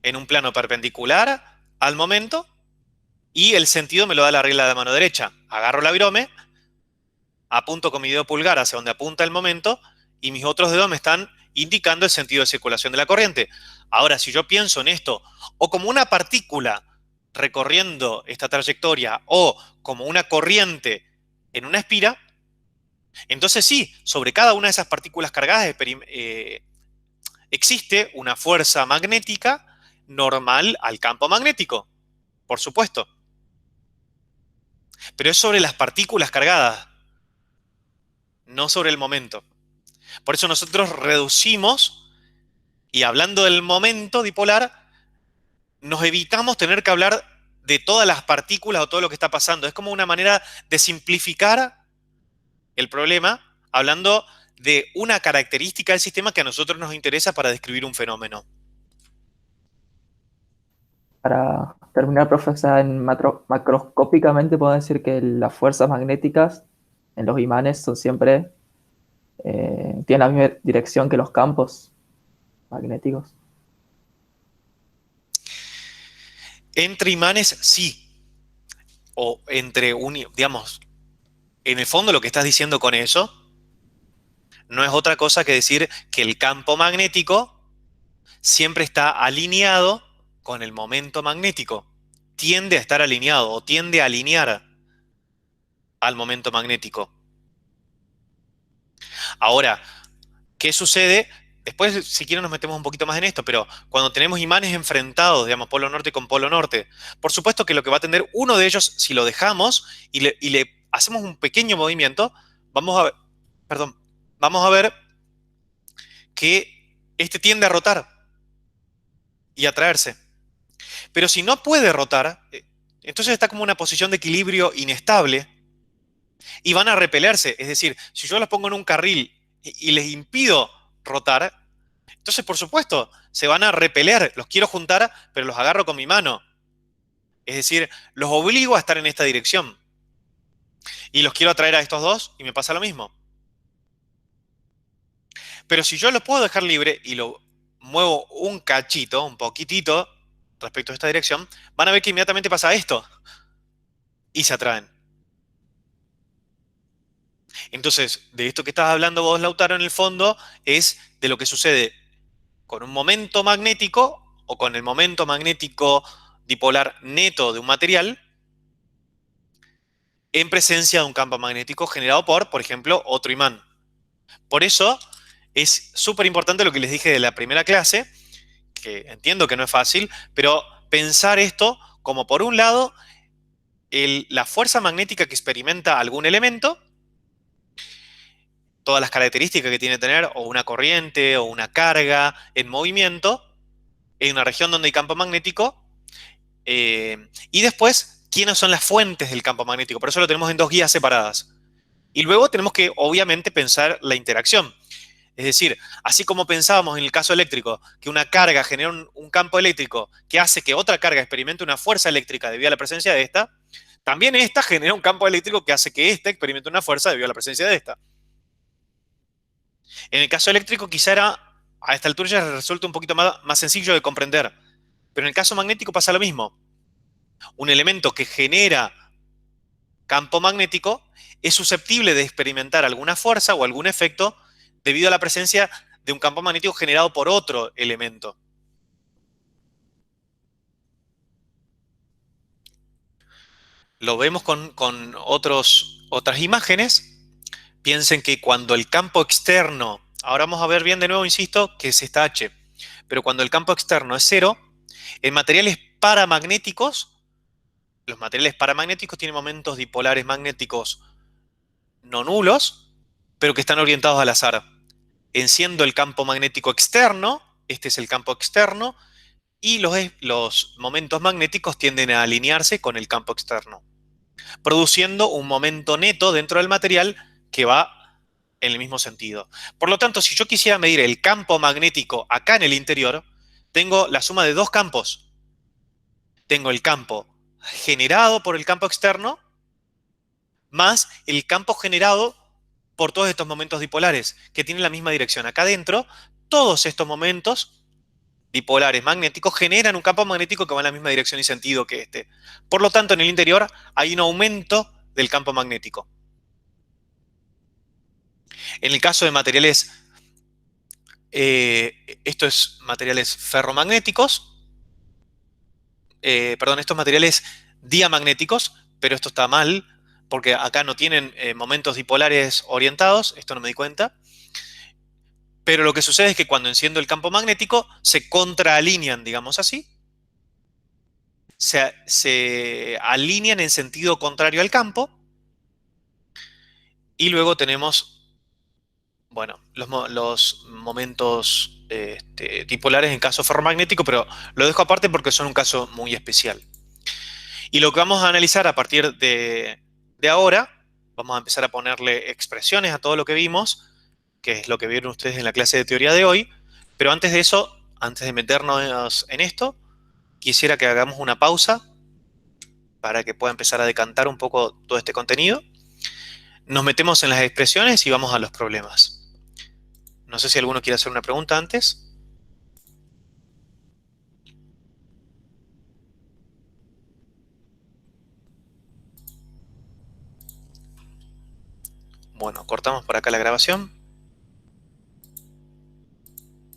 Speaker 1: En un plano perpendicular al momento, y el sentido me lo da la regla de mano derecha. Agarro la virome, apunto con mi dedo pulgar hacia donde apunta el momento, y mis otros dedos me están indicando el sentido de circulación de la corriente. Ahora, si yo pienso en esto o como una partícula recorriendo esta trayectoria o como una corriente en una espira, entonces sí, sobre cada una de esas partículas cargadas existe una fuerza magnética normal al campo magnético, por supuesto. Pero es sobre las partículas cargadas, no sobre el momento. Por eso nosotros reducimos, y hablando del momento dipolar, nos evitamos tener que hablar de todas las partículas o todo lo que está pasando. Es como una manera de simplificar el problema, hablando de una característica del sistema que a nosotros nos interesa para describir un fenómeno.
Speaker 4: Para terminar, profe, o sea, macroscópicamente puedo decir que las fuerzas magnéticas en los imanes son siempre, tienen la misma dirección que los campos magnéticos.
Speaker 1: Entre imanes, sí. O entre, digamos, en el fondo lo que estás diciendo con eso no es otra cosa que decir que el campo magnético siempre está alineado con el momento magnético. Tiende a estar alineado o tiende a alinear al momento magnético. Ahora, ¿qué sucede? Después, si quieren, nos metemos un poquito más en esto, pero cuando tenemos imanes enfrentados, digamos, polo norte con polo norte, por supuesto que lo que va a tener uno de ellos, si lo dejamos y le hacemos un pequeño movimiento, vamos a ver que este tiende a rotar y a traerse. Pero si no puede rotar, entonces está como una posición de equilibrio inestable y van a repelerse. Es decir, si yo los pongo en un carril y les impido rotar, entonces por supuesto se van a repeler. Los quiero juntar, pero los agarro con mi mano. Es decir, los obligo a estar en esta dirección. Y los quiero atraer a estos dos y me pasa lo mismo. Pero si yo lo puedo dejar libre y lo muevo un cachito, un poquitito, respecto a esta dirección, van a ver que inmediatamente pasa esto. Y se atraen. Entonces, de esto que estás hablando vos, Lautaro, en el fondo, es de lo que sucede con un momento magnético o con el momento magnético dipolar neto de un material en presencia de un campo magnético generado por ejemplo, otro imán. Por eso es súper importante lo que les dije de la primera clase, que entiendo que no es fácil, pero pensar esto como, por un lado, la fuerza magnética que experimenta algún elemento, todas las características que tiene que tener, o una corriente, o una carga en movimiento, en una región donde hay campo magnético, y después, quiénes son las fuentes del campo magnético. Por eso lo tenemos en dos guías separadas. Y luego tenemos que, obviamente, pensar la interacción. Es decir, así como pensábamos en el caso eléctrico, que una carga genera un campo eléctrico que hace que otra carga experimente una fuerza eléctrica debido a la presencia de esta, también esta genera un campo eléctrico que hace que esta experimente una fuerza debido a la presencia de esta. En el caso eléctrico quizá a esta altura ya resulta un poquito más sencillo de comprender, pero en el caso magnético pasa lo mismo. Un elemento que genera campo magnético es susceptible de experimentar alguna fuerza o algún efecto debido a la presencia de un campo magnético generado por otro elemento. Lo vemos con otras imágenes. Piensen que cuando el campo externo, ahora vamos a ver bien de nuevo, insisto, que es esta H, pero cuando el campo externo es cero, en materiales paramagnéticos, los materiales paramagnéticos tienen momentos dipolares magnéticos no nulos, pero que están orientados al azar. Enciendo el campo magnético externo, este es el campo externo, y los momentos magnéticos tienden a alinearse con el campo externo, produciendo un momento neto dentro del material que va en el mismo sentido. Por lo tanto, si yo quisiera medir el campo magnético acá en el interior, tengo la suma de dos campos. Tengo el campo generado por el campo externo más el campo generado por todos estos momentos dipolares que tienen la misma dirección. Acá adentro, todos estos momentos dipolares magnéticos generan un campo magnético que va en la misma dirección y sentido que este. Por lo tanto, en el interior hay un aumento del campo magnético. En el caso de materiales, esto es materiales ferromagnéticos, estos materiales diamagnéticos, pero esto está mal, porque acá no tienen momentos dipolares orientados, esto no me di cuenta. Pero lo que sucede es que cuando enciendo el campo magnético, se contraalinean, digamos así. Se alinean en sentido contrario al campo. Y luego tenemos, bueno, los momentos dipolares en caso ferromagnético, pero lo dejo aparte porque son un caso muy especial. Y lo que vamos a analizar a partir de ahora, vamos a empezar a ponerle expresiones a todo lo que vimos, que es lo que vieron ustedes en la clase de teoría de hoy. Pero antes de eso, antes de meternos en esto, quisiera que hagamos una pausa para que pueda empezar a decantar un poco todo este contenido. Nos metemos en las expresiones y vamos a los problemas. No sé si alguno quiere hacer una pregunta antes. Bueno, cortamos por acá la grabación.